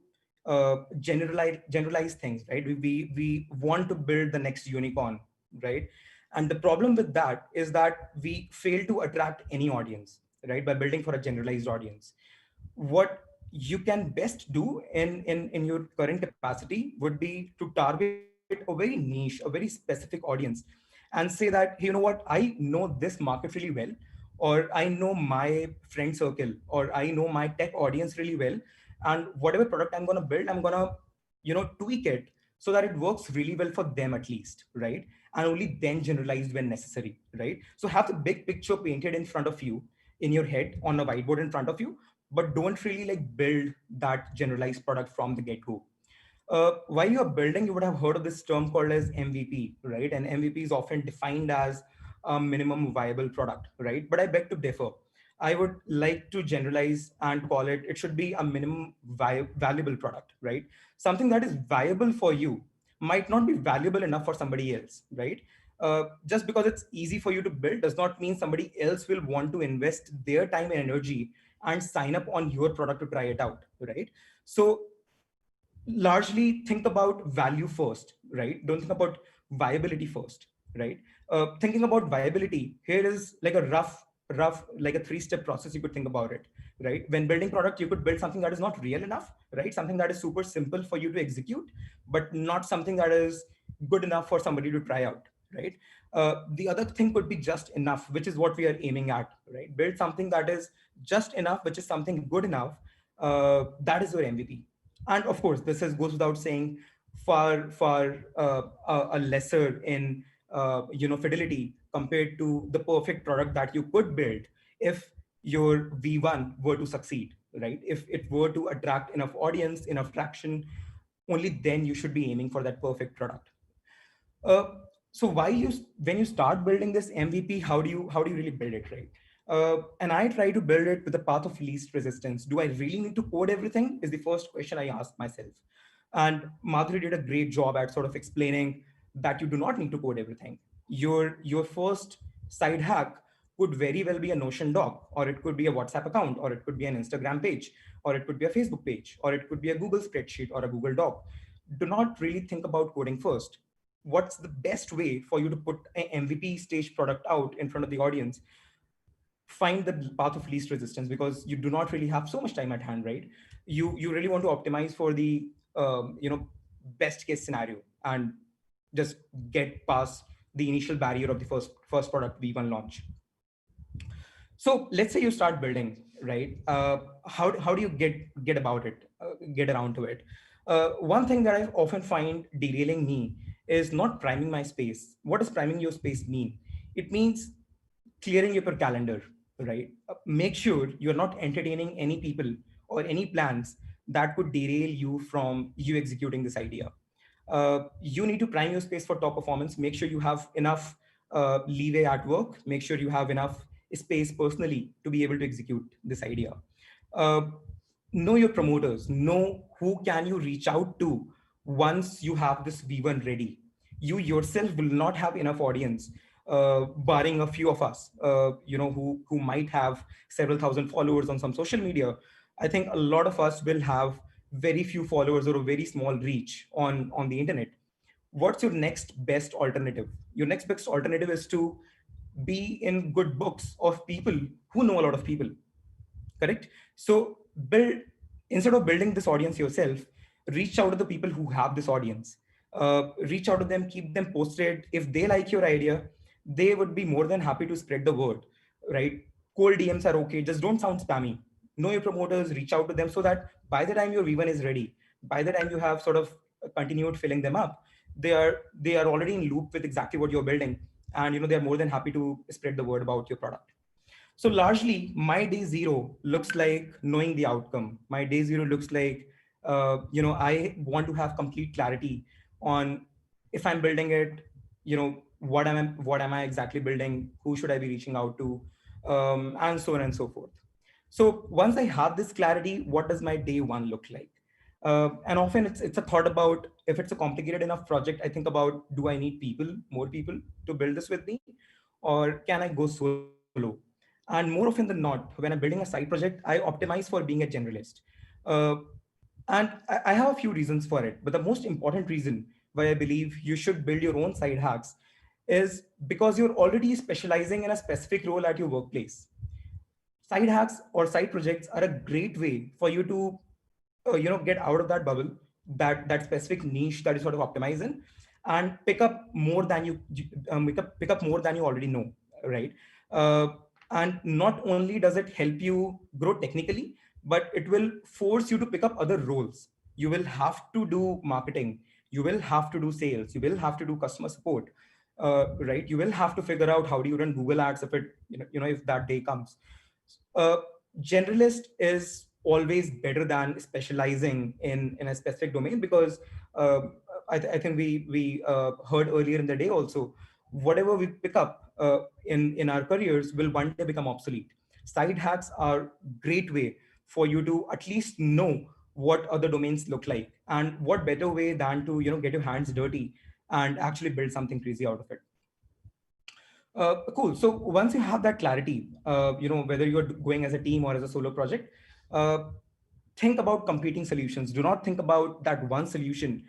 generalize things, right? We want to build the next unicorn, right? And the problem with that is that we fail to attract any audience, right? By building for a generalized audience. What you can best do in your current capacity would be to target a very niche, a very specific audience, and say that, hey, you know what, I know this market really well, or I know my friend circle, or I know my tech audience really well, and whatever product I'm going to build, I'm going to tweak it so that it works really well for them at least, right? And only then generalized when necessary, right? So have the big picture painted in front of you, in your head, on a whiteboard in front of you, but don't really like build that generalized product from the get-go. While you're building, you would have heard of this term called as MVP, right? And MVP is often defined as a minimum viable product, right? But I beg to differ. I would like to generalize and call it, it should be a minimum valuable product, right? Something that is viable for you might not be valuable enough for somebody else, right? Just because it's easy for you to build does not mean somebody else will want to invest their time and energy and sign up on your product to try it out, right? So largely think about value first, right? Don't think about viability first, right? Thinking about viability here is like a rough, like a three-step process. You could think about it, right? When building product, you could build something that is not real enough, right? Something that is super simple for you to execute, but not something that is good enough for somebody to try out, right? The other thing could be just enough, which is what we are aiming at, right? Build something that is just enough, which is something good enough. That is your MVP. And of course, this goes without saying, far a lesser in fidelity compared to the perfect product that you could build if your V1 were to succeed, right? If it were to attract enough audience, enough traction, only then you should be aiming for that perfect product. uh, so when you start building this MVP, how do you really build it, right? And I try to build it with the path of least resistance. Do I really need to code everything? Is the first question I ask myself. And Madhuri did a great job at sort of explaining that you do not need to code everything. Your first side hack could very well be a Notion doc, or it could be a WhatsApp account, or it could be an Instagram page, or it could be a Facebook page, or it could be a Google spreadsheet or a Google doc. Do not really think about coding first. What's the best way for you to put an MVP stage product out in front of the audience? Find the path of least resistance, because you do not really have so much time at hand, right? You really want to optimize for the best case scenario and just get past the initial barrier of the first product V1 launch. So let's say you start building, right? How do you get about it, get around to it? One thing that I often find derailing me is not priming my space. What does priming your space mean? It means clearing your calendar, right? Make sure you're not entertaining any people or any plans that could derail you from you executing this idea. You need to prime your space for top performance. Make sure you have enough leeway at work. Make sure you have enough space personally to be able to execute this idea. Uh, know your promoters. Know who can you reach out to once you have this V1 ready. You yourself will not have enough audience, barring a few of us, who might have several thousand followers on some social media. I think a lot of us will have very few followers or a very small reach on the internet. What's your next best alternative? Your next best alternative is to be in good books of people who know a lot of people, correct? So build, instead of building this audience yourself, reach out to the people who have this audience. Reach out to them, keep them posted. If they like your idea, they would be more than happy to spread the word, right? Cold DMs are okay. Just don't sound spammy. Know your promoters, reach out to them so that by the time your V1 is ready, by the time you have sort of continued filling them up, they are already in loop with exactly what you're building, and they're more than happy to spread the word about your product. So largely, my day zero looks like knowing the outcome. My day zero looks like, I want to have complete clarity on if I'm building it, what am I exactly building? Who should I be reaching out to, and so on and so forth. So once I have this clarity, what does my day one look like? And often it's a thought about, if it's a complicated enough project, I think about, do I need more people to build this with me, or can I go solo? And more often than not, when I'm building a side project, I optimize for being a generalist. Uh, and I have a few reasons for it, but the most important reason why I believe you should build your own side hacks is because you're already specializing in a specific role at your workplace. Side hacks or side projects are a great way for you to get out of that bubble, that specific niche that you sort of optimize in, and pick up more than pick up more than you already know, right? And not only does it help you grow technically, but it will force you to pick up other roles. You will have to do marketing, you will have to do sales, you will have to do customer support, right? You will have to figure out how do you run Google ads if if that day comes. uh, Generalist is always better than specializing in a specific domain, because uh, I think we heard earlier in the day also, whatever we pick up in our careers will one day become obsolete. Side hacks are great way for you to at least know what other domains look like, and what better way than to get your hands dirty and actually build something crazy out of it. Cool. So once you have that clarity, whether you're going as a team or as a solo project, uh, think about competing solutions. Do not think about that one solution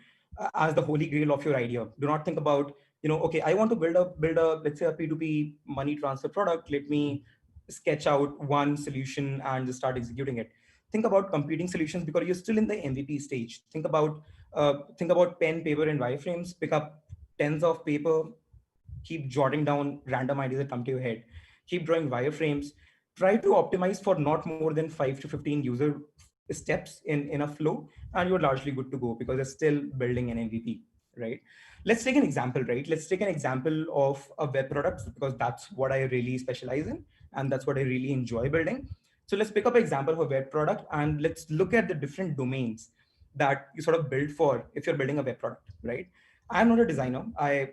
as the holy grail of your idea. Do not think about, okay, I want to build a let's say a P2P money transfer product. Let me sketch out one solution and just start executing it. Think about competing solutions because you're still in the MVP stage. Think about pen, paper, and wireframes. Pick up tens of paper, keep jotting down random ideas that come to your head, keep drawing wireframes, try to optimize for not more than 5 to 15 user steps in a flow, and you're largely good to go because you're still building an MVP, right? Let's take an example, right? Let's take an example of a web product, because that's what I really specialize in and that's what I really enjoy building. So let's pick up an example of a web product and let's look at the different domains that you sort of build for if you're building a web product, right? I'm not a designer. I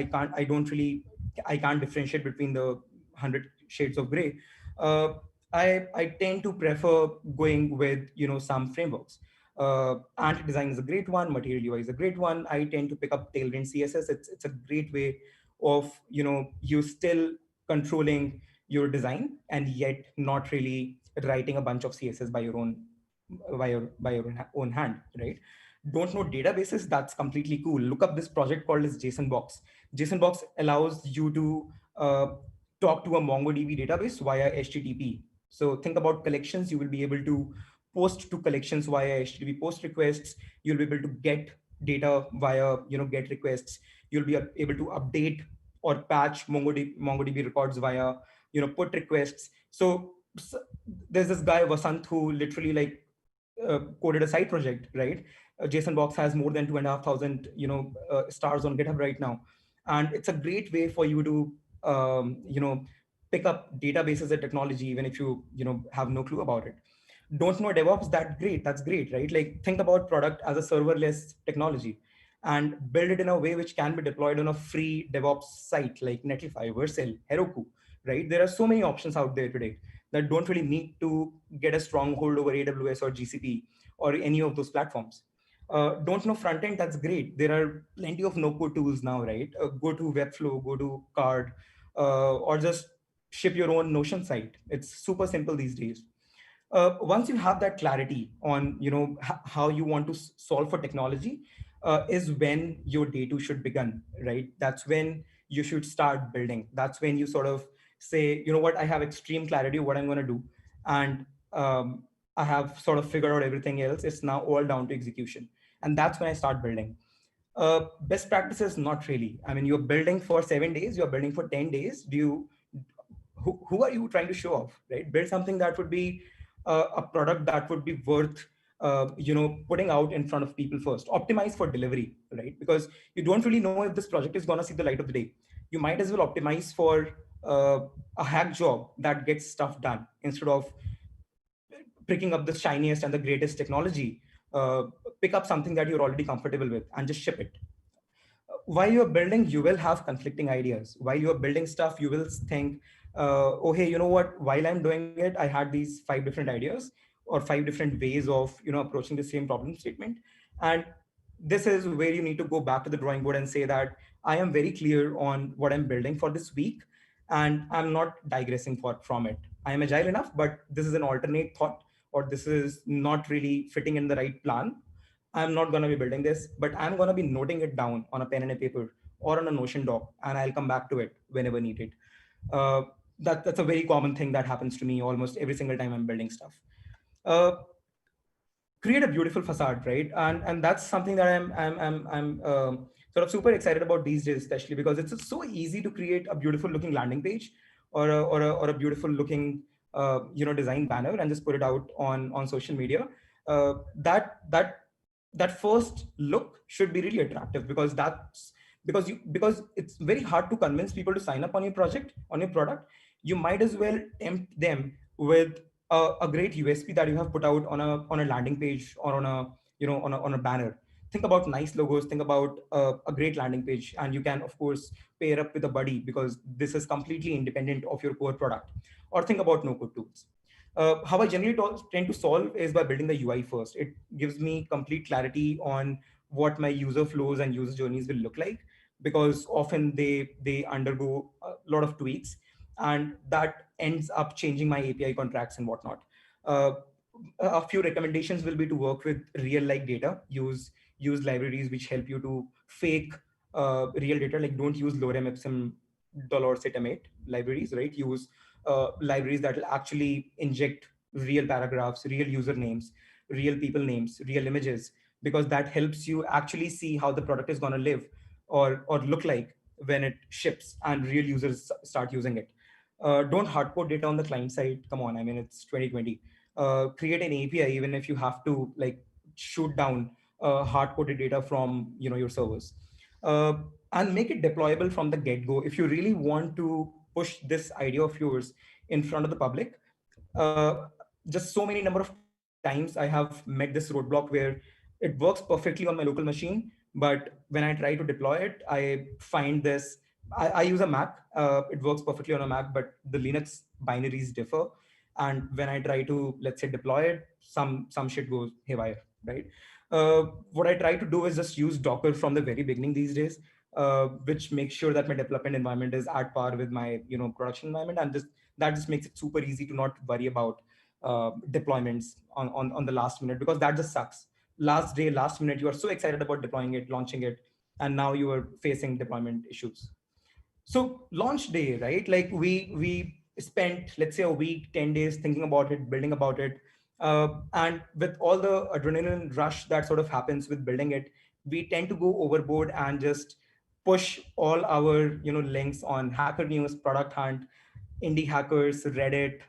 can't differentiate between the 100 shades of gray. Uh, I tend to prefer going with some frameworks. Anti-design is a great one. Material UI is a great one. I tend to pick up Tailwind CSS. It's a great way of you still controlling your design and yet not really writing a bunch of CSS by your own hand, right? Don't know databases? That's completely cool. Look up this project called as JSON Box. JSON Box allows you to talk to a MongoDB database via HTTP. So think about collections. You will be able to post to collections via HTTP post requests. You'll be able to get data via get requests. You'll be able to update or patch MongoDB records via put requests. So there's this guy Vasant who literally like coded a side project, right? JSON Box has more than 2,500 stars on GitHub right now, and it's a great way for you to pick up databases and technology even if you have no clue about it. Don't know DevOps? That's great, right? Like think about product as a serverless technology and build it in a way which can be deployed on a free DevOps site like Netlify, Vercel, Heroku, right? There are so many options out there today that don't really need to get a stronghold over AWS or GCP or any of those platforms. Don't know front end? That's great. There are plenty of no-code tools now, right? Go to Webflow, go to Card, or just ship your own Notion site. It's super simple these days. Once you have that clarity on how you want to solve for technology, is when your day two should begin, right? That's when you should start building. That's when you sort of say, you know what, I have extreme clarity of what I'm going to do, and I have sort of figured out everything else. It's now all down to execution, and that's when I start building. Best practices, not really. I mean, you're building for 7 days, you're building for 10 days. who are you trying to show off, right? Build something that would be a product that would be worth putting out in front of people first. Optimize for delivery, right? Because you don't really know if this project is going to see the light of the day. You might as well optimize for uh, a hack job that gets stuff done instead of picking up the shiniest and the greatest technology. uh, Pick up something that you're already comfortable with and just ship it. While you're building, you will have conflicting ideas. While you're building stuff, you will think, oh, hey, you know what? While I'm doing it, I had these five different ideas or five different ways of approaching the same problem statement. And this is where you need to go back to the drawing board and say that I am very clear on what I'm building for this week, and I'm not digressing from it. I am agile enough, but this is an alternate thought, or this is not really fitting in the right plan. I'm not going to be building this, but I'm going to be noting it down on a pen and a paper or on a Notion doc, and I'll come back to it whenever needed. Uh, that's a very common thing that happens to me almost every single time I'm building stuff. Uh, Create a beautiful facade, right? And that's something that I'm sort of super excited about these days, especially because it's so easy to create a beautiful looking landing page or a beautiful looking design banner and just put it out on social media. That first look should be really attractive, because it's very hard to convince people to sign up on your project, on your product. You might as well tempt them with a great USP that you have put out on a landing page or on a banner. Think about nice logos. Think about a great landing page, and you can of course pair up with a buddy because this is completely independent of your core product. Or think about no code tools. How I generally tend to solve is by building the UI first. It gives me complete clarity on what my user flows and user journeys will look like, because often they undergo a lot of tweaks, and that ends up changing my API contracts and whatnot. Uh, a few recommendations will be to work with real like data. Use libraries which help you to fake real data. Like, don't use lorem ipsum $citamate libraries, right? Use libraries that will actually inject real paragraphs, real usernames, real people names, real images, because that helps you actually see how the product is going to live or look like when it ships and real users start using it. Don't hardcode data on the client side. Come on, I mean, it's 2020. Create an API even if you have to like shoot down hard-coded data from your servers, uh, and make it deployable from the get-go. If you really want to push this idea of yours in front of the public, uh, just so many number of times I have met this roadblock where it works perfectly on my local machine, but when I try to deploy it, I find this. I use a Mac. It works perfectly on a Mac, but the Linux binaries differ. And when I try to, let's say, deploy it, some shit goes haywire, right? What I try to do is just use Docker from the very beginning these days, which makes sure that my development environment is at par with my production environment, and that just makes it super easy to not worry about deployments on the last minute, because that just sucks. Last day, last minute, you are so excited about deploying it, launching it, and now you are facing deployment issues. So launch day, right? Like we spent, let's say, a week, 10 days thinking about it, building about it. And with all the adrenaline rush that sort of happens with building it, we tend to go overboard and just push all our links on Hacker News, Product Hunt, indie hackers, Reddit,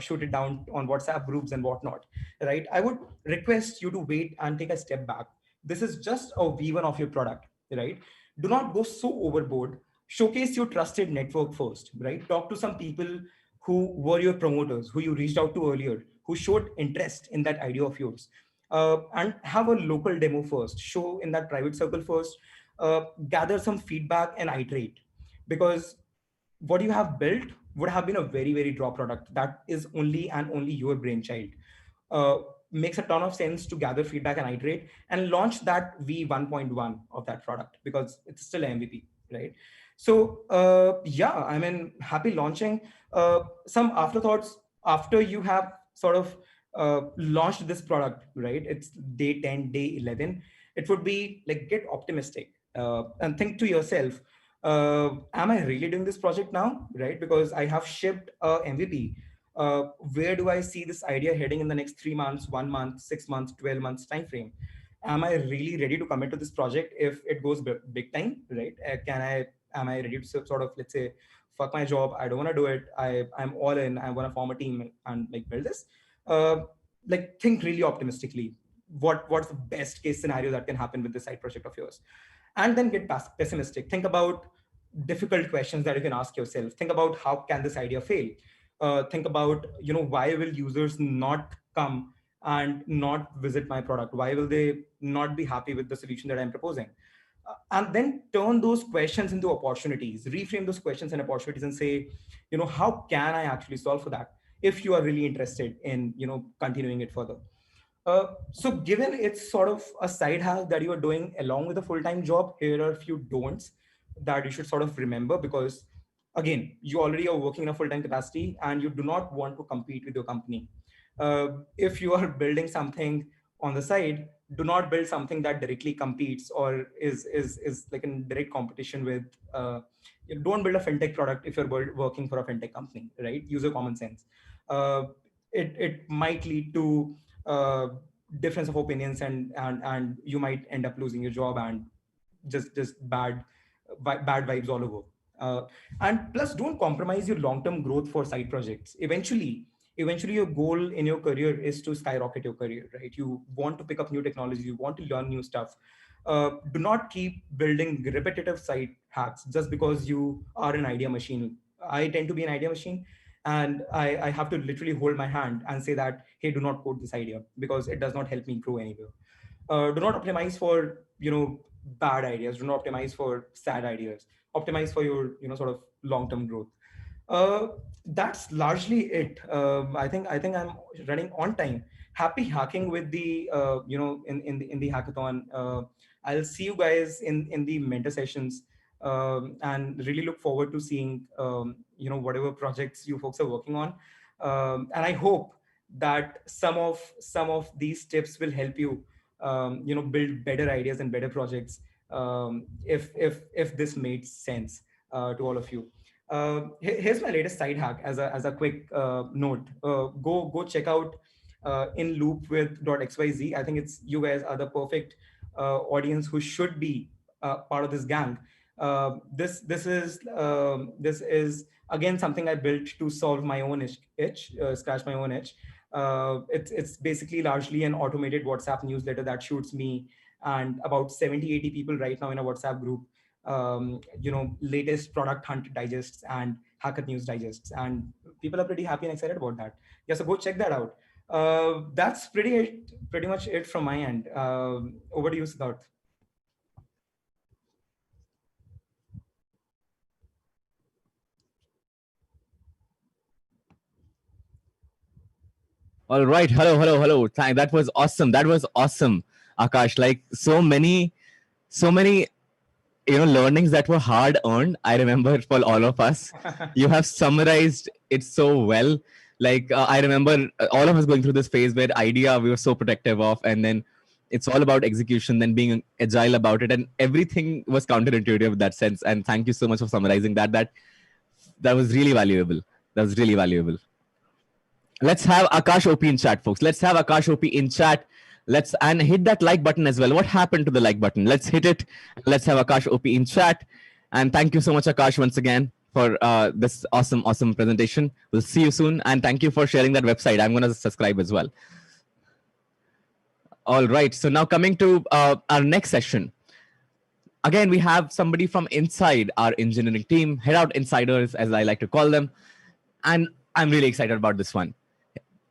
shoot it down on WhatsApp groups and whatnot, right? I would request you to wait and take a step back. This is just a V1 of your product, right? Do not go so overboard. Showcase your trusted network first, right? Talk to some people who were your promoters, who you reached out to earlier, who showed interest in that idea of yours. And have a local demo first. Show in that private circle first. Gather some feedback and iterate, because what you have built would have been a very very draw product that is only and only your brainchild. uh, Makes a ton of sense to gather feedback and iterate and launch that v1.1 of that product, because it's still an MVP, right? So yeah, I mean, happy launching. Some afterthoughts after you have sort of launched this product, right? It's day 10, day 11. It would be like, get optimistic and think to yourself, am I really doing this project now, right? Because I have shipped a MVP. Where do I see this idea heading in the next 3 months, 1 month, 6 months, 12 months time frame? Am I really ready to commit to this project if it goes big time, right? Am I ready to sort of, let's say, fuck my job, I don't want to do it, I'm all in, I want to form a team and like build this. Like think really optimistically. What's the best case scenario that can happen with this side project of yours? And then get pessimistic. Think about difficult questions that you can ask yourself. Think about how can this idea fail. Think about, why will users not come and not visit my product? Why will they not be happy with the solution that I'm proposing? And then turn those questions into opportunities. Reframe those questions and opportunities and say, how can I actually solve for that? If you are really interested in, continuing it further. So given it's sort of a side hack that you are doing along with a full-time job, here are a few don'ts that you should sort of remember, because again, you already are working in a full-time capacity and you do not want to compete with your company. If you are building something on the side, do not build something that directly competes or is like in direct competition with, don't build a fintech product if you're working for a fintech company, right? Use your common sense. It might lead to uh, difference of opinions, and you might end up losing your job, and just bad vibes all over. And plus, don't compromise your long-term growth for side projects. Eventually your goal in your career is to skyrocket your career, right? You want to pick up new technology, you want to learn new stuff. Do not keep building repetitive side hacks just because you are an idea machine. I tend to be an idea machine, and I have to literally hold my hand and say that, hey, do not code this idea because it does not help me grow anywhere. Do not optimize for bad ideas. Do not optimize for sad ideas. Optimize for your sort of long-term growth. uh, that's largely it. I think I'm running on time. Happy hacking with the in the hackathon. I'll see you guys in the mentor sessions, and really look forward to seeing whatever projects you folks are working on. And I hope that some of these tips will help you build better ideas and better projects, if this made sense to all of you. Here's my latest side hack as a quick note. Go check out in loop with .xyz. I think it's you guys are the perfect audience who should be part of this gang. This is again something I built to solve my own scratch my own itch. It's basically largely an automated WhatsApp newsletter that shoots me and about 70-80 people right now in a WhatsApp group, latest product hunt digests and hacker news digests, and people are pretty happy and excited about that. Yeah, so go check that out. That's pretty much it from my end. Over to you, Siddharth. All right. Hello, hello, hello. That was awesome. That was awesome, Akash. Like so many, learnings that were hard earned. I remember for all of us. You have summarized it so well. Like I remember all of us going through this phase where idea we were so protective of, and then it's all about execution, then being agile about it, and everything was counterintuitive in that sense. And thank you so much for summarizing that. That was really valuable. That was really valuable. Let's have Akash OP in chat, folks. Let's have Akash OP in chat. And hit that like button as well. What happened to the like button? Let's hit it. Let's have Akash OP in chat. And thank you so much, Akash, once again for this awesome presentation. We'll see you soon. And thank you for sharing that website. I'm going to subscribe as well. All right. So now coming to our next session. Again, we have somebody from inside our engineering team, head out insiders, as I like to call them. And I'm really excited about this one.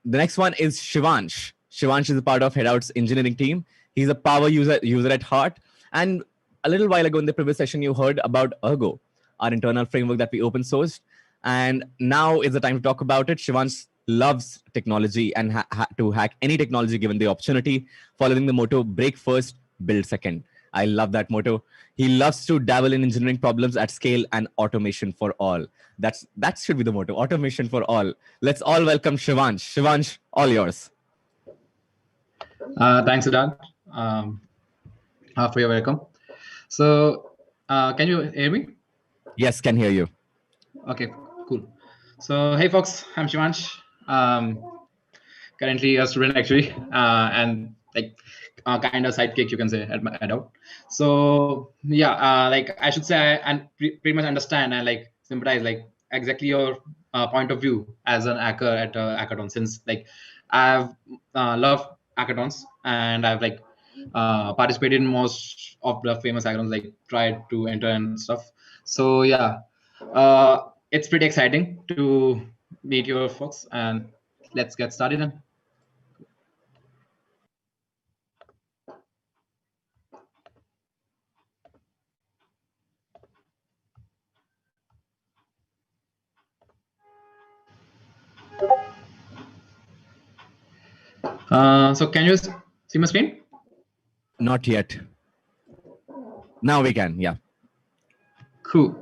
The next one is Shivansh. Shivansh is a part of Headout's engineering team. He's a power user at heart. And a little while ago in the previous session, you heard about Ergo, our internal framework that we open sourced. And now is the time to talk about it. Shivansh loves technology and to hack any technology given the opportunity, following the motto, break first, build second. I love that motto. He loves to dabble in engineering problems at scale and automation for all. That should be the motto, automation for all. Let's all welcome Shivansh. Shivansh, all yours. Thanks, Siddharth, for your welcome. So, can you hear me? Yes, can hear you. Okay, cool. So, hey, folks, I'm Shivansh. Currently a student, actually, and like kind of sidekick, you can say, at Hackout. So, yeah, like I should say, I pretty much understand and like sympathize like exactly your point of view as an hacker at a hackathon, since like I've loved hackathons, and I've like participated in most of the famous hackathons, like tried to enter and stuff. So yeah, it's pretty exciting to meet your folks, and let's get started then. So can you see my screen? Not yet. Now we can. Yeah. Cool.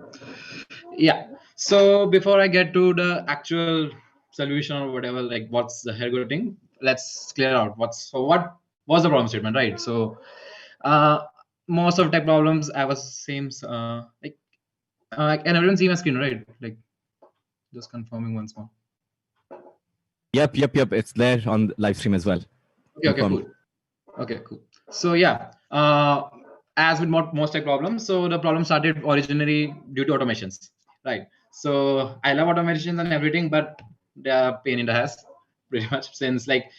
Yeah. So before I get to the actual solution or whatever, like what's the Ergo thing, let's clear out what was the problem statement, right? So uh, most of tech problems have a same like can everyone see my screen, right? Like just confirming once more. Yep. It's there on the live stream as well. Okay, Confirmed. cool. Okay, cool. So yeah, as with most tech problems, so the problem started originally due to automations, right? So I love automations and everything, but they are pain in the ass, pretty much, since like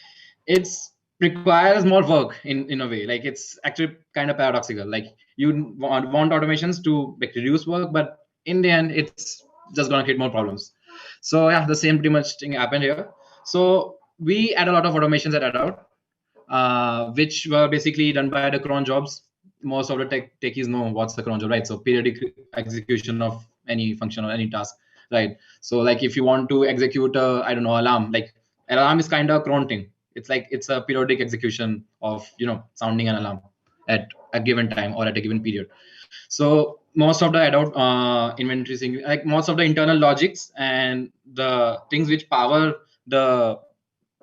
it's requires more work in a way. Like it's actually kind of paradoxical. Like you want automations to like reduce work, but in the end, it's just gonna create more problems. So yeah, the same pretty much thing happened here. So we had a lot of automations at Hackout, which were basically done by the cron jobs. Most of the techies know what's the cron job, right? So periodic execution of any function or any task, right? So like if you want to execute a, I don't know, alarm, like alarm is kind of a cron thing. It's like it's a periodic execution of, you know, sounding an alarm at a given time or at a given period. So most of the adult inventory thing, like most of the internal logics and the things which power the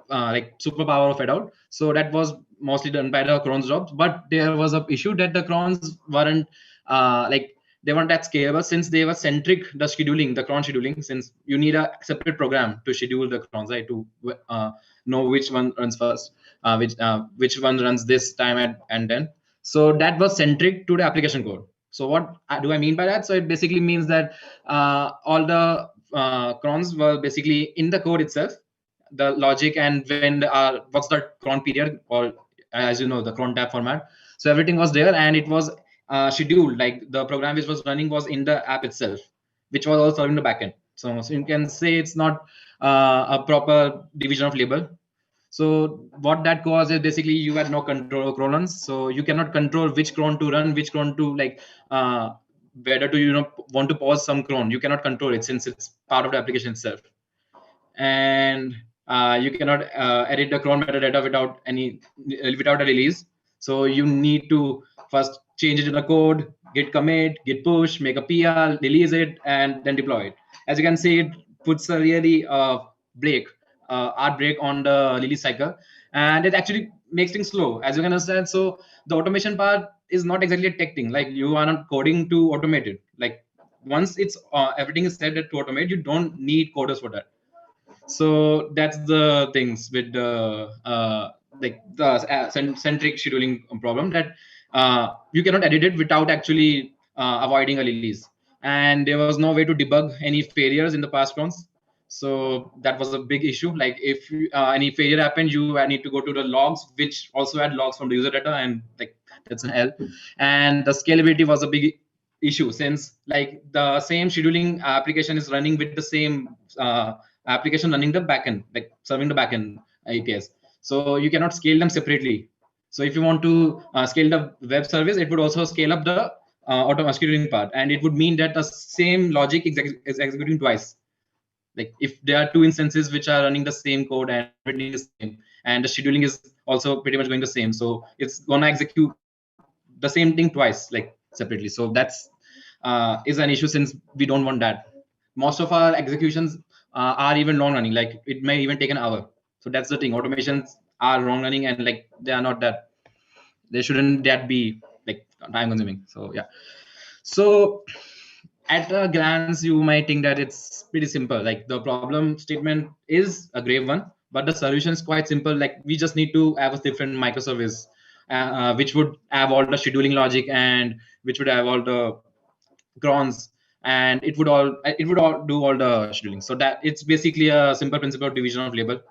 like superpower of adult. So that was mostly done by the cron's jobs, but there was a issue that the crons weren't like they weren't that scalable, since they were centric the scheduling, the cron scheduling, since you need a separate program to schedule the crons, right? To know which one runs first, which one runs this time and then. So that was centric to the application code. So what do I mean by that? So it basically means that all the crons were basically in the code itself, the logic, and when what's the cron period, or as you know, the cron tab format. So everything was there, and it was scheduled, like the program which was running was in the app itself, which was also in the backend. So you can say it's not a proper division of labor. So what that causes is basically you had no control of cronons, so you cannot control which cron to run, which cron to like whether to, you know, want to pause some cron. You cannot control it since it's part of the application itself. And you cannot edit the cron metadata without a release. So you need to first change it in the code, git commit, git push, make a PR, release it, and then deploy it. As you can see, it puts a really hard break on the release cycle, and it actually makes things slow, as you can understand. So the automation part is not exactly a tech thing. Like you are not coding to automate it. Like once it's everything is set to automate, you don't need coders for that. So that's the things with the like the centric scheduling problem, that you cannot edit it without actually avoiding a release, and there was no way to debug any failures in the past crons. So that was a big issue. Like if any failure happened, you need to go to the logs, which also had logs from the user data, and like that's an hell. And the scalability was a big issue, since like the same scheduling application is running with the same application running the backend, like serving the backend APIs. So you cannot scale them separately. So if you want to scale the web service, it would also scale up the auto scheduling part, and it would mean that the same logic is executing twice. Like if there are two instances which are running the same code and everything is same, and the scheduling is also pretty much going the same, so it's gonna execute the same thing twice, like separately. So that's is an issue, since we don't want that. Most of our executions are even long running, like it may even take an hour. So that's the thing, automations are long running, and like they are not that, they shouldn't that be like time consuming. So yeah. So at a glance you might think that it's pretty simple, like the problem statement is a grave one, but the solution is quite simple. Like we just need to have a different microservice which would have all the scheduling logic, and which would have all the crons and it would all do all the scheduling. So that it's basically a simple principle of division of labor.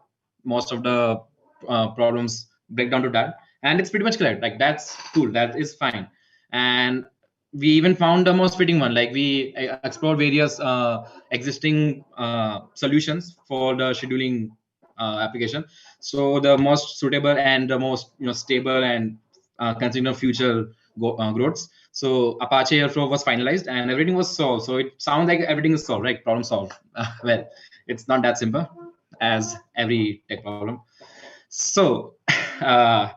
Most of the problems break down to that, and it's pretty much correct. Like that's cool, that is fine. And we even found the most fitting one. Like we explored various existing solutions for the scheduling application. So the most suitable and the most stable and considering future growths. So Apache Airflow was finalized and everything was solved. So it sounds like everything is solved, right? Problem solved. Well, it's not that simple as every tech problem. So uh,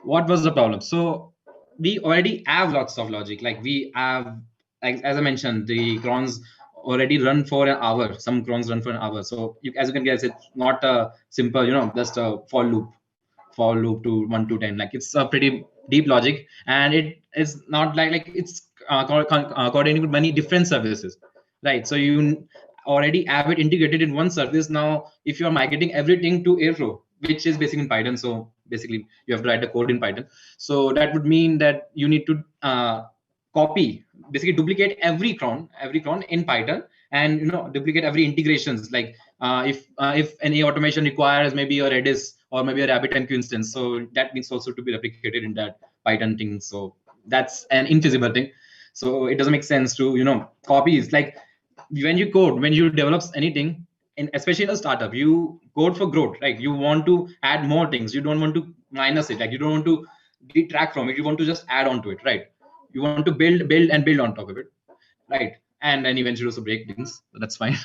what was the problem? So we already have lots of logic. Like we have, like, as I mentioned, the crons already run for an hour. Some crons run for an hour. So as you can guess, it's not a simple, just a for loop to 1 to 10. Like it's a pretty deep logic, and it is not like it's coordinating with many different services, right? So you already have it integrated in one service. Now if you are migrating everything to Airflow, which is basically in Python, so basically you have to write the code in Python. So that would mean that you need to copy, basically duplicate every cron in Python, and duplicate every integrations. Like if any automation requires maybe a Redis or maybe a RabbitMQ instance, so that needs also to be replicated in that Python thing. So that's an infeasible thing. So it doesn't make sense to copy. It's like when you develop anything, and especially in a startup, you code for growth, right? You want to add more things. You don't want to minus it. Like you don't want to detract from it. You want to just add on to it, right? You want to build and build on top of it, right? And then eventually also break things. So that's fine.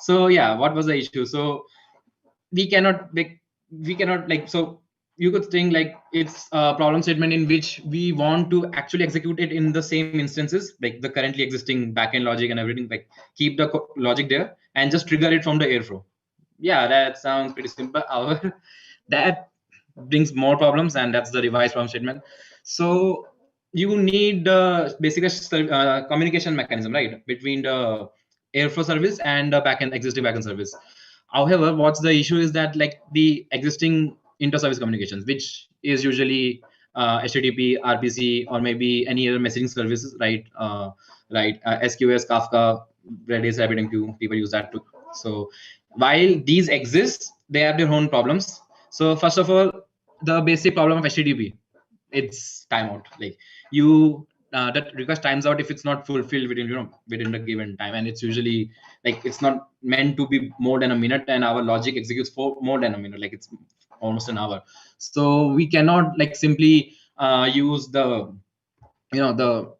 So yeah, what was the issue? So we cannot so you could think like it's a problem statement in which we want to actually execute it in the same instances, like the currently existing backend logic and everything, like keep the logic there and just trigger it from the Airflow. Yeah, that sounds pretty simple. However, that brings more problems, and that's the revised problem statement. So you need the basic communication mechanism, right, between the Airflow service and the existing backend service. However, what's the issue is that like the existing inter-service communications, which is usually HTTP, RPC, or maybe any other messaging services, right? SQS, Kafka, Redis, RabbitMQ, people use that too. So while these exist, they have their own problems. So first of all, the basic problem of HTTP, it's timeout. Like you that request times out if it's not fulfilled within the given time, and it's usually like it's not meant to be more than a minute, and our logic executes for more than a minute, like it's almost an hour. So we cannot like simply use the the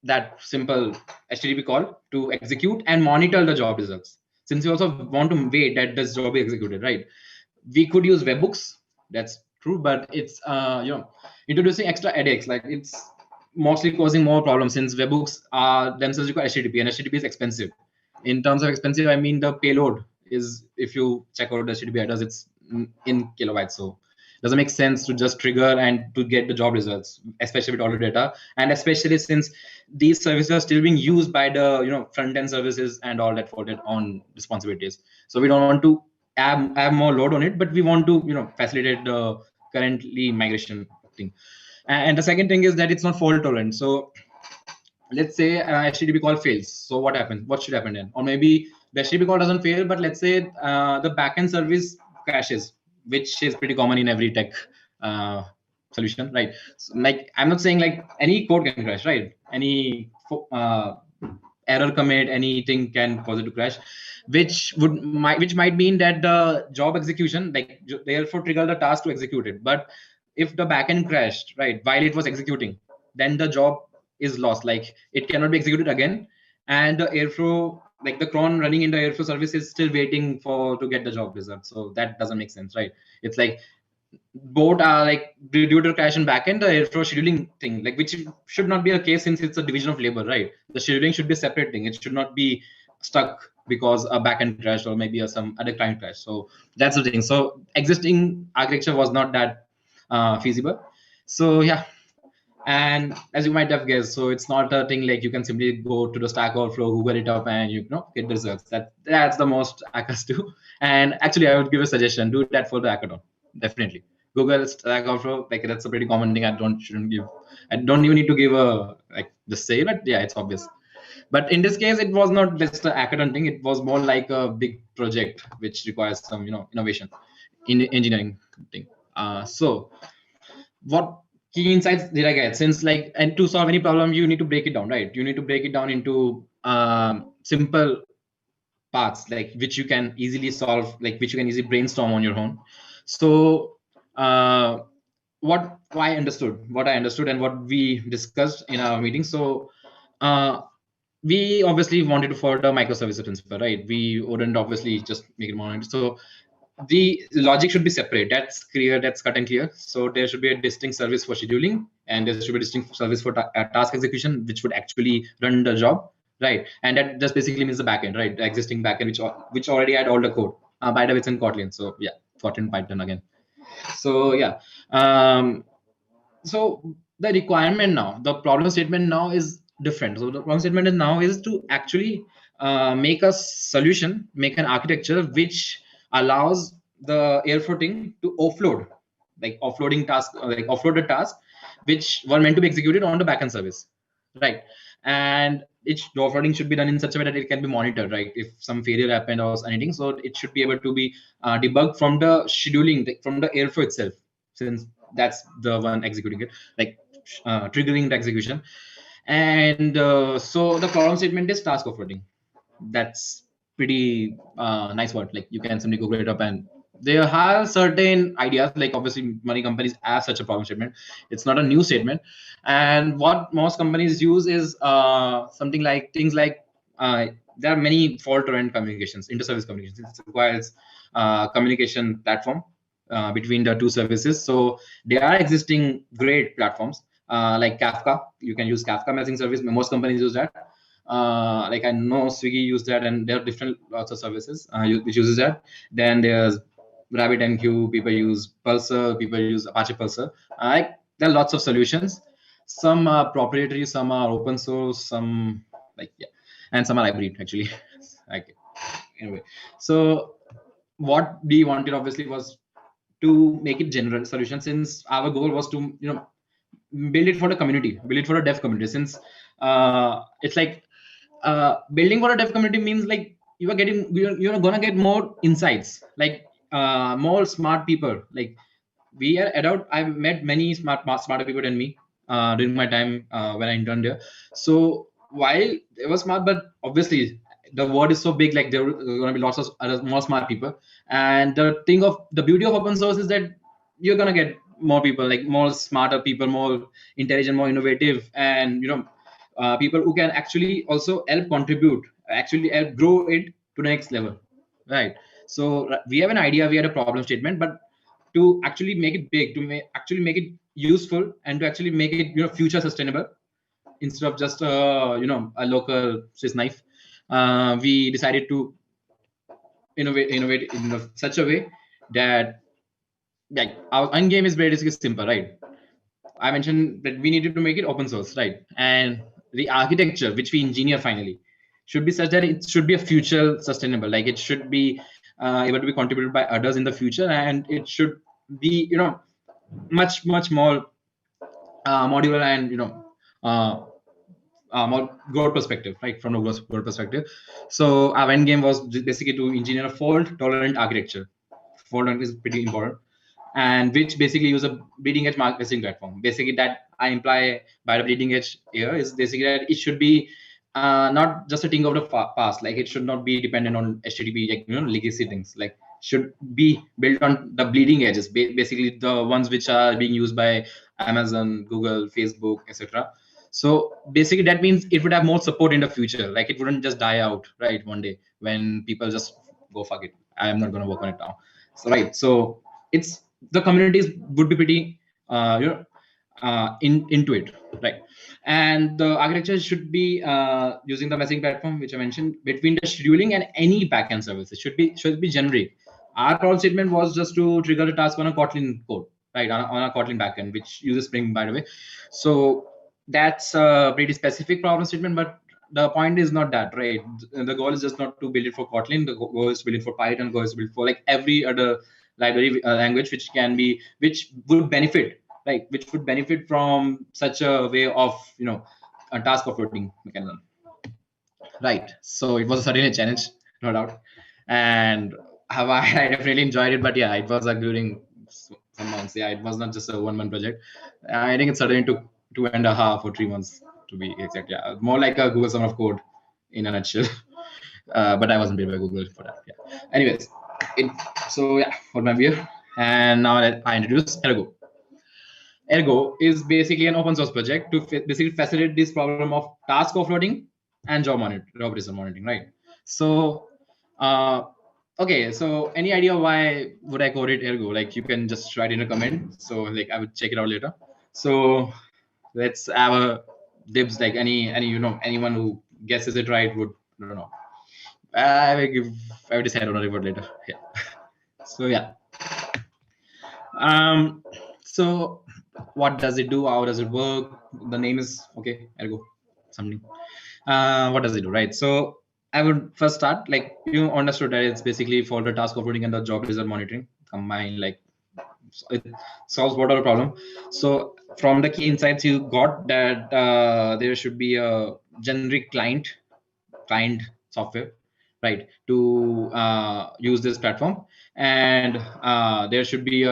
that simple HTTP call to execute and monitor the job results, since we also want to wait that this job is executed, right? We could use webhooks, that's true, but it's introducing extra headaches. Like it's mostly causing more problems, since webhooks are themselves require HTTP, and HTTP is expensive. In terms of expensive, I mean the payload is, if you check out the HTTP headers, it's in kilobytes. So it doesn't make sense to just trigger and to get the job results, especially with all the data, and especially since these services are still being used by the front end services and all that for their own responsibilities. So we don't want to have more load on it, but we want to facilitate the currently migration thing. And the second thing is that it's not fault tolerant. So let's say HTTP call fails. So what happens? What should happen then? Or maybe the HTTP call doesn't fail, but let's say the backend service crashes, which is pretty common in every tech solution, right? So, like I'm not saying like any code can crash, right? Any error commit, anything can cause it to crash, which might mean that the job execution, like therefore trigger the task to execute it. But if the backend crashed, right, while it was executing, then the job is lost. Like it cannot be executed again, and the Airflow, like the cron running in the Airflow service, is still waiting to get the job result. So that doesn't make sense, right? It's like both are like due to crash in backend, the Airflow scheduling thing, like which should not be a case, since it's a division of labor, right? The scheduling should be a separate thing. It should not be stuck because a backend crash or maybe some other client crash. So that's the thing. So existing architecture was not that feasible. So yeah, and as you might have guessed, so it's not a thing like you can simply go to the Stack Overflow, Google it up, and get the results. That's the most hackers do. And actually, I would give a suggestion: do that for the hackathon. Definitely, Google Stack Overflow. Like that's a pretty common thing. I don't even need to give a like just say, but yeah, it's obvious. But in this case, it was not just a hackathon thing. It was more like a big project which requires some innovation in engineering thing. So what key insights did I get? Since like, and to solve any problem, you need to break it down, right? You need to break it down into simple parts, like which you can easily solve, like which you can easily brainstorm on your own. So what I understood and what we discussed in our meeting. So we obviously wanted to follow the microservices principle, right? We wouldn't obviously just make it more. So the logic should be separate. That's clear. That's cut and clear. So there should be a distinct service for scheduling, and there should be a distinct service for task execution, which would actually run the job, right? And that just basically means the backend, right? The existing backend, which already had all the code. By the way, it's in Kotlin. So yeah, Kotlin Python again. So yeah. So the requirement now, the problem statement now is different. So the problem statement is now is to actually make a solution, make an architecture which allows the airfloating to offload, like offloading task, like offload the task which were meant to be executed on the backend service, right? And the offloading should be done in such a way that it can be monitored, right? If some failure happened or anything, so it should be able to be debugged from the scheduling, from the airflow itself, since that's the one executing it, like triggering the execution. And so the problem statement is task offloading. That's pretty nice word. Like you can simply Google it up, and there are certain ideas. Like obviously, many companies have such a problem statement. It's not a new statement, and what most companies use is something like things like there are many fault-tolerant communications, inter-service communications. It requires communication platform between the two services. So there are existing great platforms like Kafka. You can use Kafka messaging service. Most companies use that. Like I know Swiggy use that, and there are different lots of services which uses that. Then there's RabbitMQ. People use Pulsar. People use Apache Pulsar. Like there are lots of solutions. Some are proprietary, some are open source, some like yeah, and some are hybrid actually. Like anyway, so what we wanted obviously was to make it general solution, since our goal was to build it for the community, build it for a dev community. Since it's like building for a dev community means like you're gonna get more insights, like more smart people. Like we are adult. I've met many smarter people than me during my time when I interned there. So while it was smart, but obviously the world is so big, like there are going to be lots of other more smart people. And the beauty of open source is that you're going to get more people, like more smarter people, more intelligent, more innovative, and people who can actually also help contribute, actually help grow it to the next level, right? So we have an idea, we had a problem statement, but to actually make it big, to actually make it useful, and to actually make it future sustainable, instead of just a local Swiss knife, we decided to innovate in such a way that, like, our end game is basically simple, right? I mentioned that we needed to make it open source, right? And the architecture which we engineer finally should be such that it should be a future sustainable, like it should be able to be contributed by others in the future, and it should be much more modular, and uh, more growth perspective, right? From a growth perspective. So our end game was basically to engineer a fault tolerant architecture. Fault tolerant is pretty important, and which basically use a bleeding edge messaging platform. Basically, that I imply by the bleeding edge here is basically that it should be not just a thing of the past. Like it should not be dependent on HTTP, like legacy things. Like should be built on the bleeding edges, basically the ones which are being used by Amazon, Google, Facebook, etc. So basically that means it would have more support in the future. Like it wouldn't just die out, right, one day when people just go, fuck it, I am not going to work on it now. So right, so it's the communities would be pretty into it, right? And the architecture should be using the messaging platform which I mentioned between the scheduling and any backend service. It should be generic. Our call statement was just to trigger a task on a Kotlin code, right, on a Kotlin backend which uses Spring, by the way. So that's a pretty specific problem statement, but the point is not that, right? The goal is just not to build it for Kotlin. The goal is to build it for Python. The goal is to build it for like every other library language which would benefit, like which would benefit from such a way of a task offloading mechanism. right? So it was certainly a challenge, no doubt, and I definitely enjoyed it. But yeah, it was during some months. Yeah, it was not just a 1 month project. I think it certainly took 2.5 or 3 months to be exact. Yeah, more like a Google Summer of Code in a nutshell. But I wasn't paid by Google for that. Yeah. Anyways, it, so yeah, hold my beer, and now I introduce Ergo. Ergo is basically an open source project to basically facilitate this problem of task offloading and job operation monitoring, right? So, uh, okay, so any idea why would I code it Ergo? Like you can just write in a comment. So like I would check it out later. So let's have a dibs. Like any anyone who guesses it right would, I don't know. I will decide on a reward later. Yeah. So yeah. Um, so what does it do? How does it work? The name is okay. Ergo, something. What does it do, right? So I would first start like you understood that it's basically for the task offloading and the job result monitoring combined. Like it solves whatever problem. So from the key insights you got that there should be a generic client software, right, to use this platform, and there should be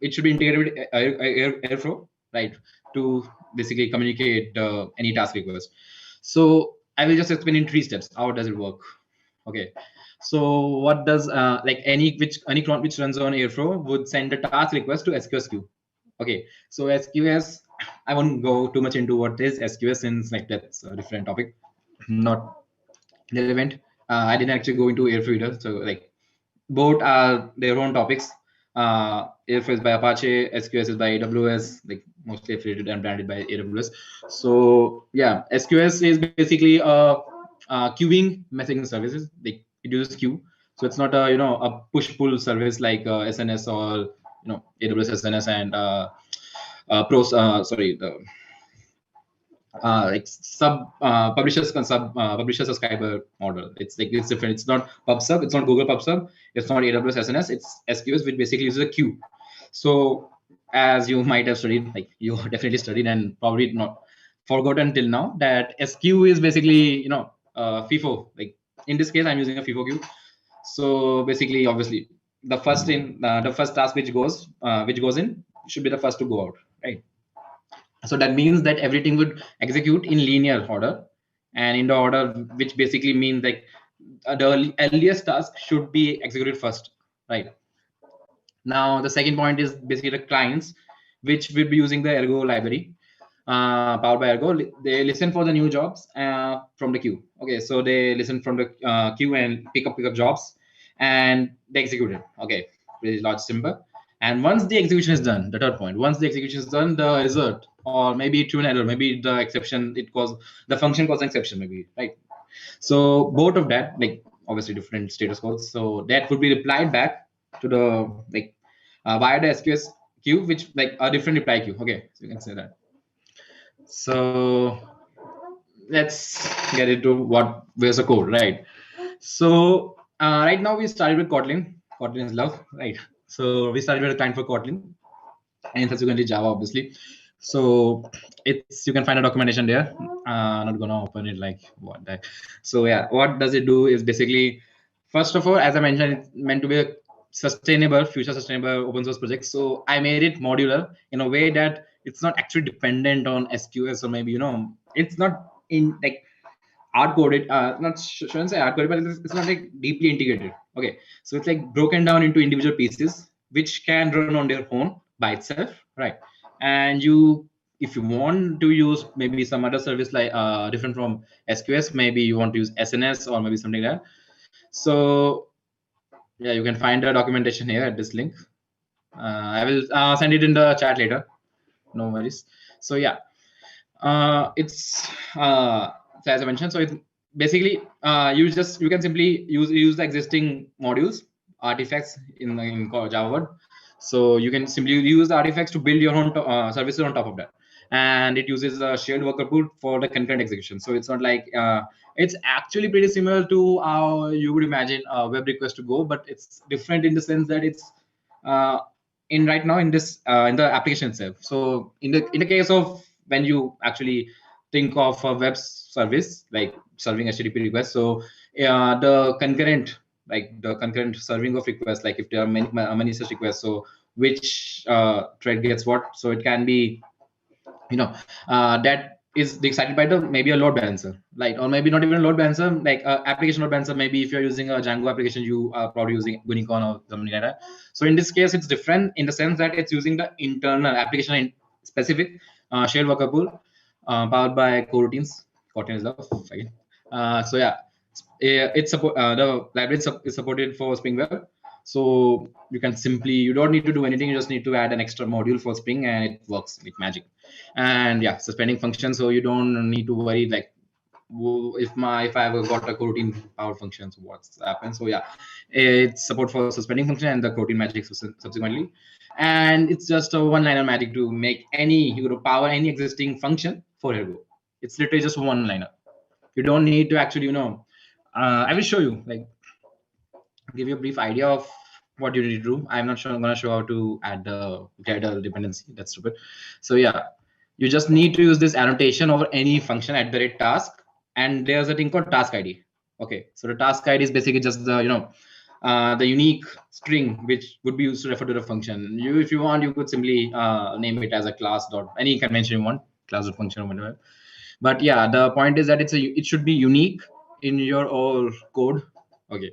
it should be integrated with airflow, right, to basically communicate any task request. So I will just explain in 3 steps how does it work. Okay, so what does like any cron which runs on airflow would send a task request to sqs queue. Okay, so sqs, I won't go too much into what is sqs since like that's a different topic, not relevant. I didn't actually go into Airflow either. So like both are their own topics. Airflow is by Apache, SQS is by AWS, like mostly affiliated and branded by AWS. So yeah, SQS is basically a queuing messaging services. Like it uses queue, so it's not a a push pull service like SNS or AWS SNS and sorry, the like sub publisher subscriber model. It's like it's different. It's not PubSub. It's not Google PubSub. It's not AWS SNS. It's SQS, which basically uses a queue. So as you might have studied, like you definitely studied and probably not forgotten till now, that SQ is basically FIFO. Like in this case, I'm using a FIFO queue. So basically, obviously, the first task which goes in should be the first to go out, right? So that means that everything would execute in linear order, and in the order which basically means like the earliest task should be executed first, right? Now the second point is basically the clients which will be using the Ergo library, powered by Ergo. They listen for the new jobs from the queue. Okay, so they listen from the queue and pick up jobs, and they execute it. Okay, very large simple. And once the execution is done, the third point, once the execution is done, the result, or maybe it threw an error, maybe the exception, it caused the function caused an exception, maybe, right? So both of that, like obviously different status codes, so that would be replied back to the like via the SQS queue, which like a different reply queue. Okay, so you can say that. So let's get into where's the code, right? So right now we started with Kotlin. Kotlin is love, right? So we started with a client for Kotlin and subsequently Java, obviously. So it's, you can find a documentation there. Not gonna open it like what that. So yeah, what does it do is basically, first of all, as I mentioned, it's meant to be a sustainable, future sustainable open source project. So I made it modular in a way that it's not actually dependent on SQS, or maybe it's not in like hard coded, not shouldn't say hard coded, but it's not like deeply integrated. Okay, so it's like broken down into individual pieces which can run on their own by itself, right? And you, if you want to use maybe some other service like different from SQS, maybe you want to use SNS or maybe something like that. So yeah, you can find the documentation here at this link. I will send it in the chat later, no worries. So yeah, it's so as I mentioned, so it's basically you can simply use the existing modules, artifacts in Java Word. So you can simply use the artifacts to build your own services on top of that, and it uses a shared worker pool for the concurrent execution. So it's not like it's actually pretty similar to how you would imagine a web request to go, but it's different in the sense that it's uh, in right now in this in the application itself. So in the case of when you actually think of a web service like serving HTTP requests. So the concurrent serving of requests, like if there are many such requests, so which thread gets what. So it can be, that is decided by the maybe a load balancer, like, or maybe not even a load balancer, like application load balancer. Maybe if you're using a Django application, you are probably using Unicorn or something like that. So in this case, it's different in the sense that it's using the internal application specific shared worker pool powered by coroutines. Kotlin is love again. So yeah, it's support the library is supported for Spring Web. So you don't need to do anything. You just need to add an extra module for Spring, and it works like magic. And yeah, suspending function, so you don't need to worry like if I've got a coroutine power function, so what's happened. So yeah, it's support for suspending function and the coroutine magic subsequently. And it's just a one-liner magic to make power any existing function for Ergo. It's literally just one-liner. You don't need to actually, I will show you, like, give you a brief idea of what you need to do. I'm not sure I'm going to show how to add the getter dependency. That's stupid. So yeah, you just need to use this annotation over any function at the rate task, and there's a thing called task ID. Okay, so the task ID is basically just the the unique string which would be used to refer to the function. If you want, you could simply name it as a class dot any convention you want, class dot function or whatever. But yeah, the point is that it should be unique in your all code. Okay,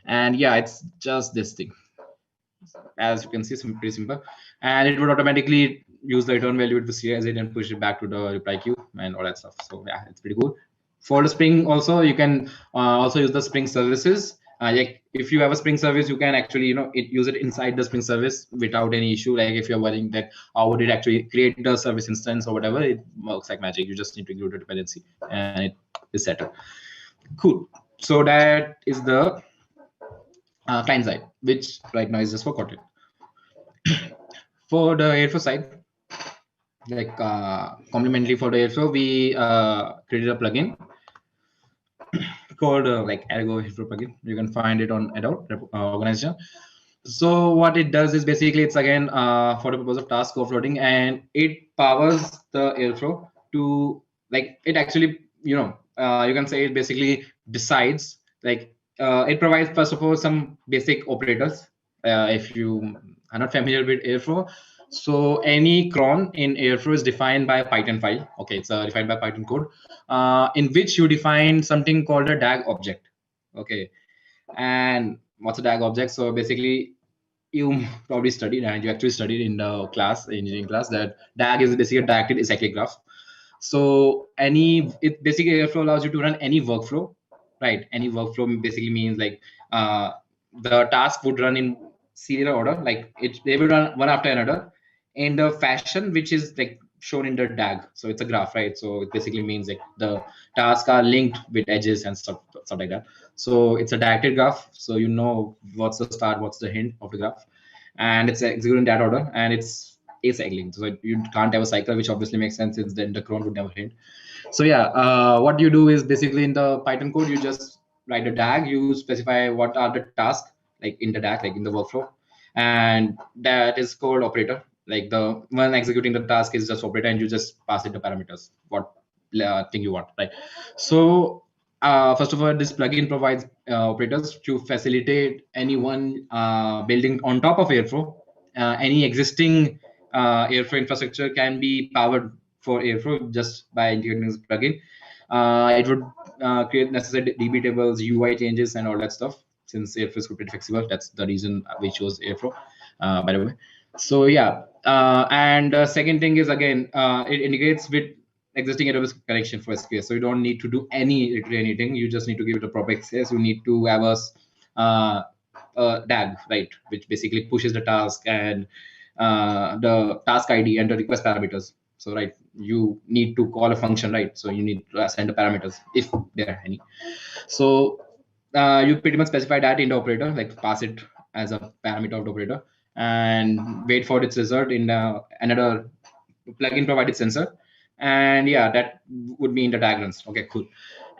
and yeah, it's just this thing. As you can see, pretty simple, and it would automatically use the return value to see as it and push it back to the reply queue and all that stuff. So yeah, it's pretty cool. For the Spring also, you can also use the Spring services. Like if you have a Spring service, you can actually use it inside the Spring service without any issue. Like if you're worrying that how would it actually create the service instance or whatever, it works like magic. You just need to include a dependency and it is settled. Cool. So that is the client side, which right now is just for Kotlin. For the Airflow side, like complementary for the Airflow, we created a plugin called like Ergo Airflow plugin. You can find it on Adult organization. So what it does is basically it's again for the purpose of task offloading, and it powers the Airflow to, like, it actually you can say it basically decides, like it provides first of all some basic operators. If you are not familiar with Airflow, so any cron in Airflow is defined by a Python file. Okay, it's defined by Python code, in which you define something called a DAG object. Okay, and what's a DAG object? So basically, you probably studied, and you actually studied in the engineering class, that DAG is basically a directed acyclic graph. So it basically Airflow allows you to run any workflow, right? Any workflow basically means like the task would run in serial order, like they will run one after another in the fashion which is like shown in the DAG. So it's a graph, right? So it basically means like the tasks are linked with edges and stuff like that. So it's a directed graph. So you know what's the start, what's the hint of the graph, and it's executing that order, and it's acyclic. So you can't have a cycle, which obviously makes sense since then the cron would never hint. So yeah, what you do is basically in the Python code, you just write a DAG, you specify what are the tasks like in the DAG, like in the workflow, and that is called operator. Like the one executing the task is just operator, and you just pass it the parameters, what thing you want, right? So first of all, this plugin provides operators to facilitate anyone building on top of Airflow. Any existing Airflow infrastructure can be powered for Airflow just by integrating this plugin. It would create necessary DB tables, UI changes, and all that stuff. Since Airflow is pretty flexible, that's the reason we chose Airflow, by the way. So yeah, and second thing is again, it integrates with existing AWS connection for SQS. So you don't need to do anything. You just need to give it a proper access. You need to have a DAG, right, which basically pushes the task and the task ID and the request parameters. So right, you need to call a function, right? So you need to send the parameters if there are any. So you pretty much specify that in the operator, like pass it as a parameter of the operator, and wait for its result in another plugin provided sensor. And yeah, that would be in the diagrams. Okay, cool.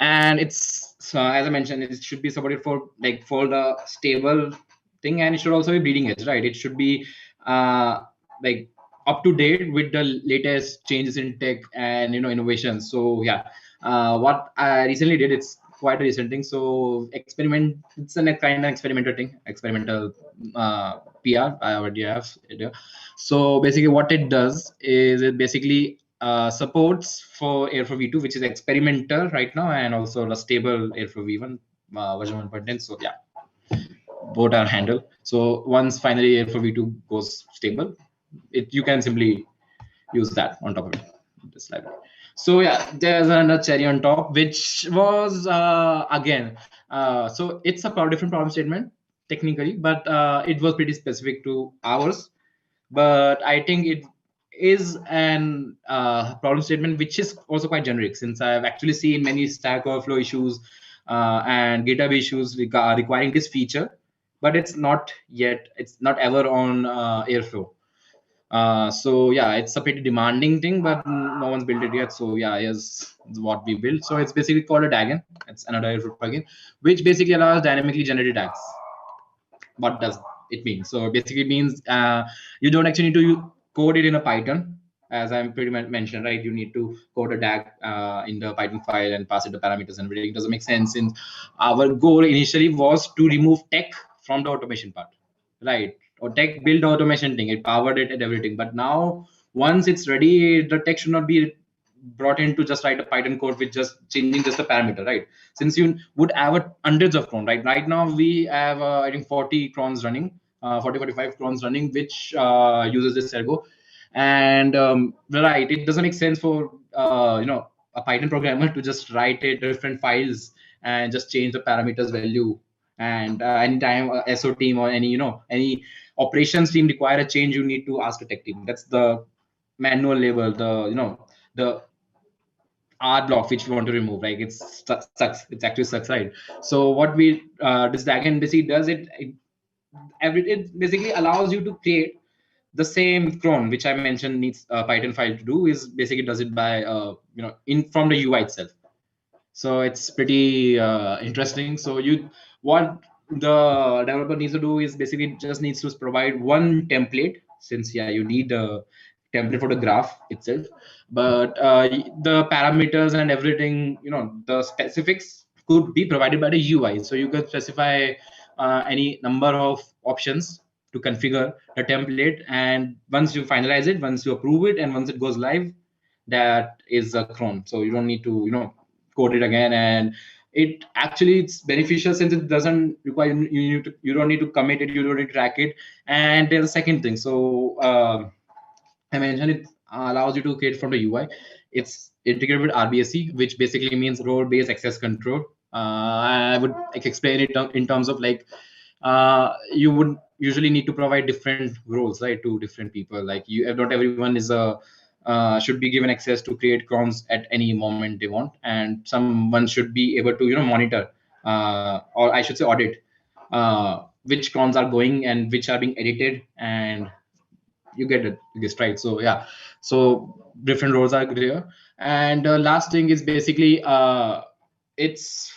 And it's as I mentioned, it should be supported for the stable thing, and it should also be bleeding edge, right? It should be like up to date with the latest changes in tech and innovation. So yeah, what I recently did, it's quite a recent thing. So experiment, it's a kind of experimental thing, experimental PR. I already have it. So basically, what it does is it basically supports for Airflow v2, which is experimental right now, and also the stable Airflow v1 version 1.10. So yeah, both are handled. So once finally Airflow v2 goes stable, you can simply use that on top of it, this library. So yeah, there's another cherry on top, which was again, so it's a different problem statement technically, but it was pretty specific to ours. But I think it is an problem statement which is also quite generic, since I've actually seen many Stack Overflow issues and GitHub issues requiring this feature, but it's not ever on Airflow. So yeah, it's a pretty demanding thing, but no one's built it yet. So yeah, here's what we built. So it's basically called a DAGN. It's another Airflow plugin, which basically allows dynamically generated DAGs. What does it mean? So basically it means you don't actually need to code it in a Python, as I'm pretty much mentioned, right? You need to code a DAG in the Python file and pass it the parameters and everything. It doesn't make sense, since our goal initially was to remove tech from the automation part, right? Or tech build automation thing, it powered it and everything. But now once it's ready, the tech should not be brought in to just write a Python code with just changing just the parameter, right? Since you would have hundreds of cron, right? Right now we have I think 40 crons running, 45 crons running, which uses this Ergo. And right, it doesn't make sense for a Python programmer to just write a different files and just change the parameters value. And anytime SO team or any operations team require a change, you need to ask a tech team. That's the manual label, the R block which we want to remove. Like it sucks. It actually sucks, right? So what we this DAGN basically does, it basically allows you to create the same cron which I mentioned needs a Python file to do, is basically does it by in from the UI itself. So it's pretty interesting. So what the developer needs to do is basically just needs to provide one template, since yeah, you need a template for the graph itself. But the parameters and everything, the specifics could be provided by the UI. So you could specify any number of options to configure the template, and once you finalize it, once you approve it, and once it goes live, that is a cron. So you don't need to code it again. And it actually, it's beneficial since it doesn't require you don't need to commit it, you don't need to track it. And there's a second thing. So I mentioned it allows you to create from the UI. It's integrated with RBAC, which basically means role-based access control. I would explain it in terms of like you would usually need to provide different roles, right, to different people. Like not everyone is should be given access to create crons at any moment they want, and someone should be able to monitor or I should say audit which crons are going and which are being edited, and you get it, this right. So yeah, so different roles are there. And last thing is basically it's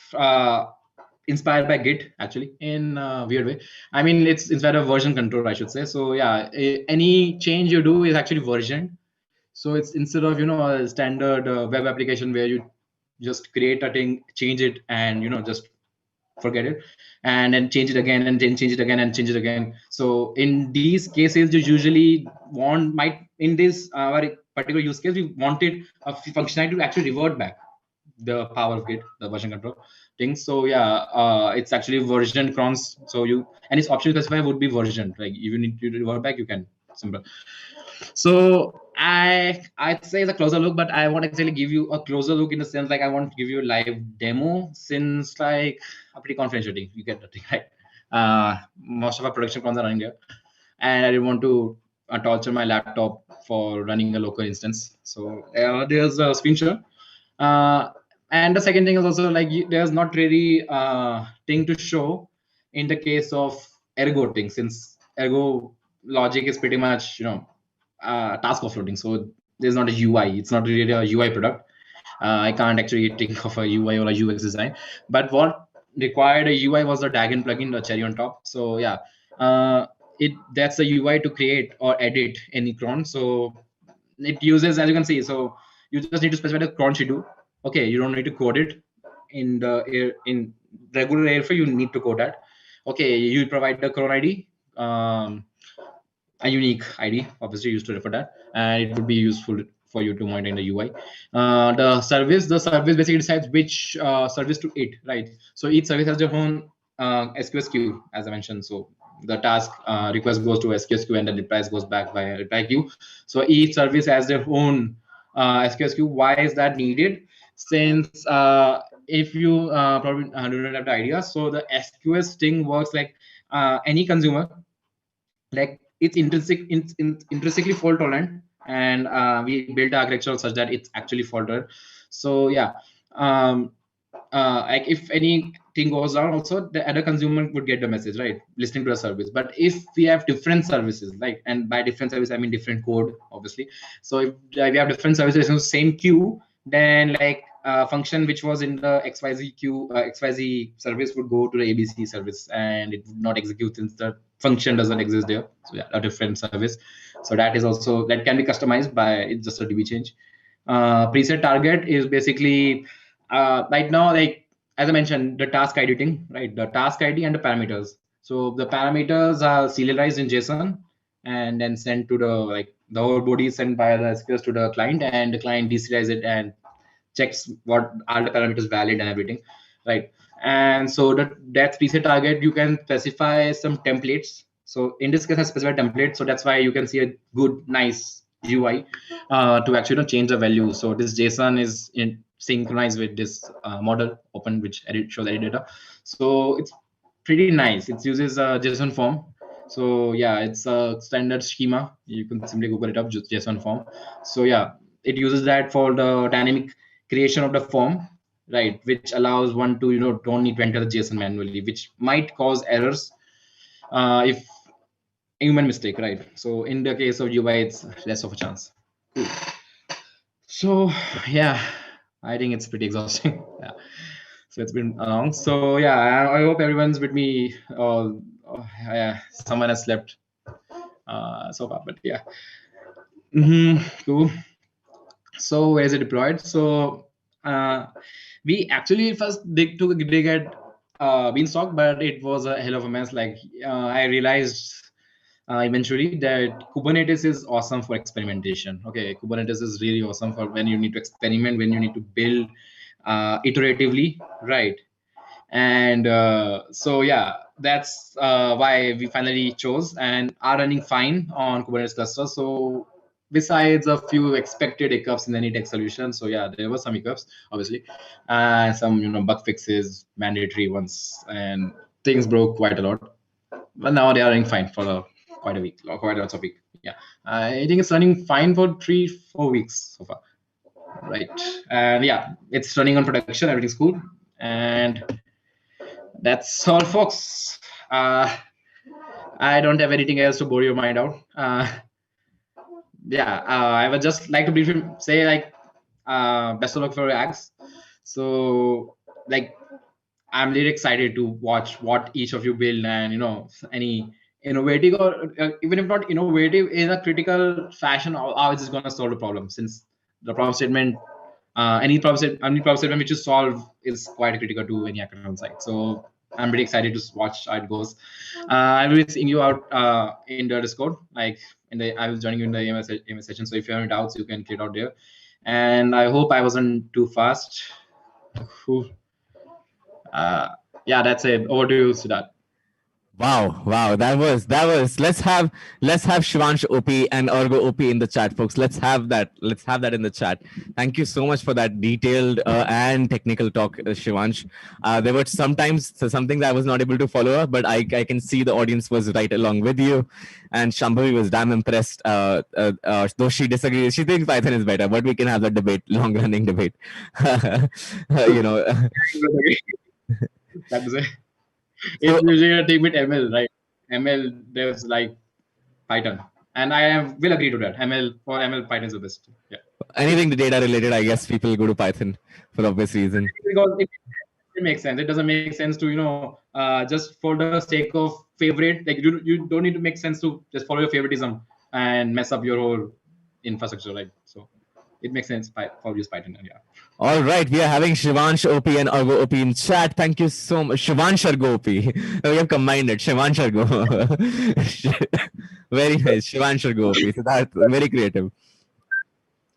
inspired by Git, actually, in a weird way. I mean, it's inspired of version control, I should say. So yeah, any change you do is actually versioned. So it's instead of a standard web application where you just create a thing, change it, and just forget it, and then change it again, and then change it again, and change it again. So in these cases, you usually in this particular use case, we wanted a functionality to actually revert back the power of Git, the version control thing. So yeah, it's actually version crons. So and its option specify would be version. Like if you need to revert back, you can. Simple. So I'd say it's a closer look, but I won't actually give you a closer look in the sense like I want to give you a live demo, since like a pretty confidential thing. You get the thing, right? Most of our production crons are running there, and I didn't want to torture my laptop for running a local instance. So there's a screenshot. And the second thing is also like there's not really thing to show in the case of Ergo thing, since Ergo logic is pretty much task offloading. So there's not a UI. It's not really a UI product. I can't actually think of a UI or a UX design. But what required a UI was the DAGN plugin, the cherry on top. So yeah, that's the UI to create or edit any cron. So it uses, as you can see, so you just need to specify the cron should do. Okay, you don't need to code it in regular airflow. You need to code that. Okay, you provide the cron ID, a unique ID, obviously used to refer that, and it would be useful for you to monitor in the UI. The service basically decides which service to it, right? So each service has their own SQS queue, as I mentioned. So the task request goes to SQS queue, and the replies goes back by reply queue. So each service has their own SQS queue. Why is that needed? Since if you probably do not have the idea, so the SQS thing works like any consumer, like it's intrinsically fault tolerant, and we built the architecture such that it's actually fault tolerant. So yeah, um, like if anything goes down, also the other consumer would get the message, right, listening to the service. But if we have different services, like, and by different service I mean different code, obviously. So if we have different services in the same queue, then like function which was in the XYZ queue, XYZ service would go to the ABC service, and it would not execute since the function doesn't exist there. So yeah, a different service. So that is also, that can be customized by, it's just a DB change. Preset target is basically right now, like as I mentioned, the task ID thing, right? The task ID and the parameters. So the parameters are serialized in JSON and then sent to the, like the whole body is sent by the SQS to the client, and the client deserializes it and checks what are the parameters valid and everything, right? And so that's preset target. You can specify some templates. So in this case, I specified templates. So that's why you can see a good, nice UI to actually change the value. So this JSON is synchronized with this model open, which shows edit data. So it's pretty nice. It uses a JSON form. So yeah, it's a standard schema. You can simply Google it up, just JSON form. So yeah, it uses that for the dynamic creation of the form, right, which allows one to don't need to enter the JSON manually, which might cause errors if human mistake, right? So in the case of UI, it's less of a chance. Cool. So yeah, I think it's pretty exhausting. Yeah, so it's been long. So yeah, I hope everyone's with me. Yeah, someone has slept so far, but yeah. Cool. So where is it deployed? So we actually first took a dig at Beanstalk, but it was a hell of a mess. Like I realized eventually that Kubernetes is awesome for experimentation. Okay, Kubernetes is really awesome for when you need to experiment, when you need to build iteratively, right? And so yeah, that's why we finally chose and are running fine on Kubernetes cluster. So besides a few expected hiccups in any tech solution, so yeah, there were some hiccups, obviously, and some bug fixes, mandatory ones, and things broke quite a lot. But now they are running fine for quite a week, or quite lots of week. Yeah, I think it's running fine for 3-4 weeks so far, right? And yeah, it's running on production. Everything's cool, and that's all, folks. I don't have anything else to bore your mind out. Yeah, I would just like to briefly say, like, best of luck for your acts. So, like, I'm really excited to watch what each of you build, and any innovative, or even if not innovative, in a critical fashion, how it's going to solve the problem. Since the problem statement, any problem statement which you solve is quite critical to any hackathon site. So I'm really excited to watch how it goes. I will be seeing you out in the Discord. Like I was joining you in the AMS session. So if you have any doubts, you can get out there. And I hope I wasn't too fast. Yeah, that's it. Over to you, Siddharth. Wow, that was. Let's have Shivansh OP and Ergo OP in the chat, folks. Let's have that in the chat. Thank you so much for that detailed and technical talk, Shivansh. There were sometimes something that I was not able to follow up, but I can see the audience was right along with you, and Shambhavi was damn impressed. Though she disagrees, she thinks Python is better, but we can have that debate, long running debate. That's it. It's usually a team with ML, right? ML, there's like Python, and will agree to that. ML, Python is the best. Yeah. Anything data related, I guess people go to Python for obvious reason. Because it makes sense. It doesn't make sense to just for the sake of favorite. Like you don't need to make sense to just follow your favoritism and mess up your whole infrastructure, right? So it makes sense for use Python. Yeah. All right, we are having Shivansh OP and Ergo OP in chat. Thank you so much. Shivansh Ergo OP. We have combined it. Shivansh Ergo. Very nice. Shivansh Ergo OP. So that's very creative.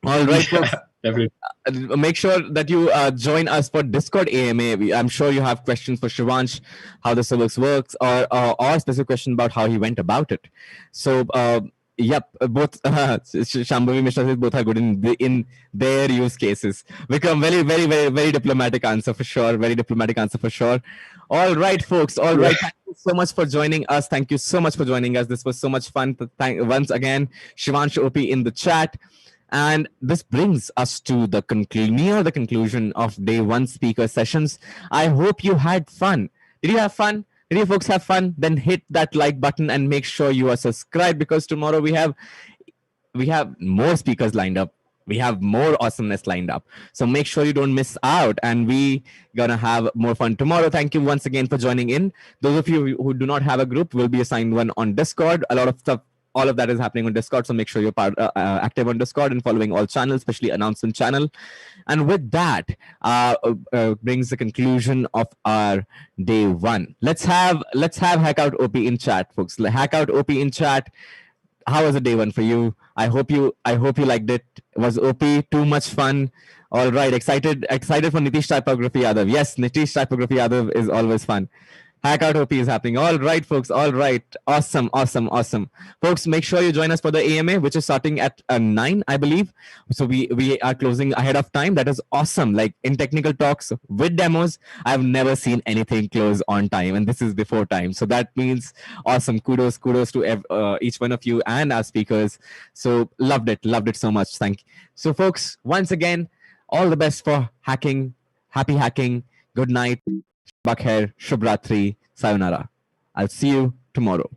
All right, folks. Definitely. Make sure that you join us for Discord AMA. I'm sure you have questions for Shivansh, how the service works, or a specific question about how he went about it. So, yep, both Shambhavi Mishra says both are good in their use cases. Vikram, very, very, very, very diplomatic answer for sure. Very diplomatic answer for sure. All right, folks. All right. Thank you so much for joining us. Thank you so much for joining us. This was so much fun. Once again, Shivansh OP in the chat. And this brings us to the near the conclusion of day one speaker sessions. I hope you had fun. Did you have fun? Did you folks have fun? Then hit that like button and make sure you are subscribed, because tomorrow we have more speakers lined up. We have more awesomeness lined up. So make sure you don't miss out, and we gonna have more fun tomorrow. Thank you once again for joining in. Those of you who do not have a group will be assigned one on Discord. A lot of stuff, all of that is happening on Discord. So make sure you're active on Discord and following all channels, especially announcement channel. And with that, brings the conclusion of our day one. Let's have Hackout OP in chat, folks. Hackout OP in chat. How was the day one for you? I hope you liked it. Was OP too much fun? All right, excited for Nitish Typography Yadav. Yes, Nitish Typography Yadav is always fun. Hackout OP is happening. All right, folks. All right. Awesome. Folks, make sure you join us for the AMA, which is starting at 9, I believe. So we are closing ahead of time. That is awesome. Like in technical talks with demos, I've never seen anything close on time, and this is before time. So that means awesome. Kudos to each one of you and our speakers. So loved it so much. Thank you. So folks, once again, all the best for hacking. Happy hacking. Good night. Bakher, Shubhratri, Sayonara. I'll see you tomorrow.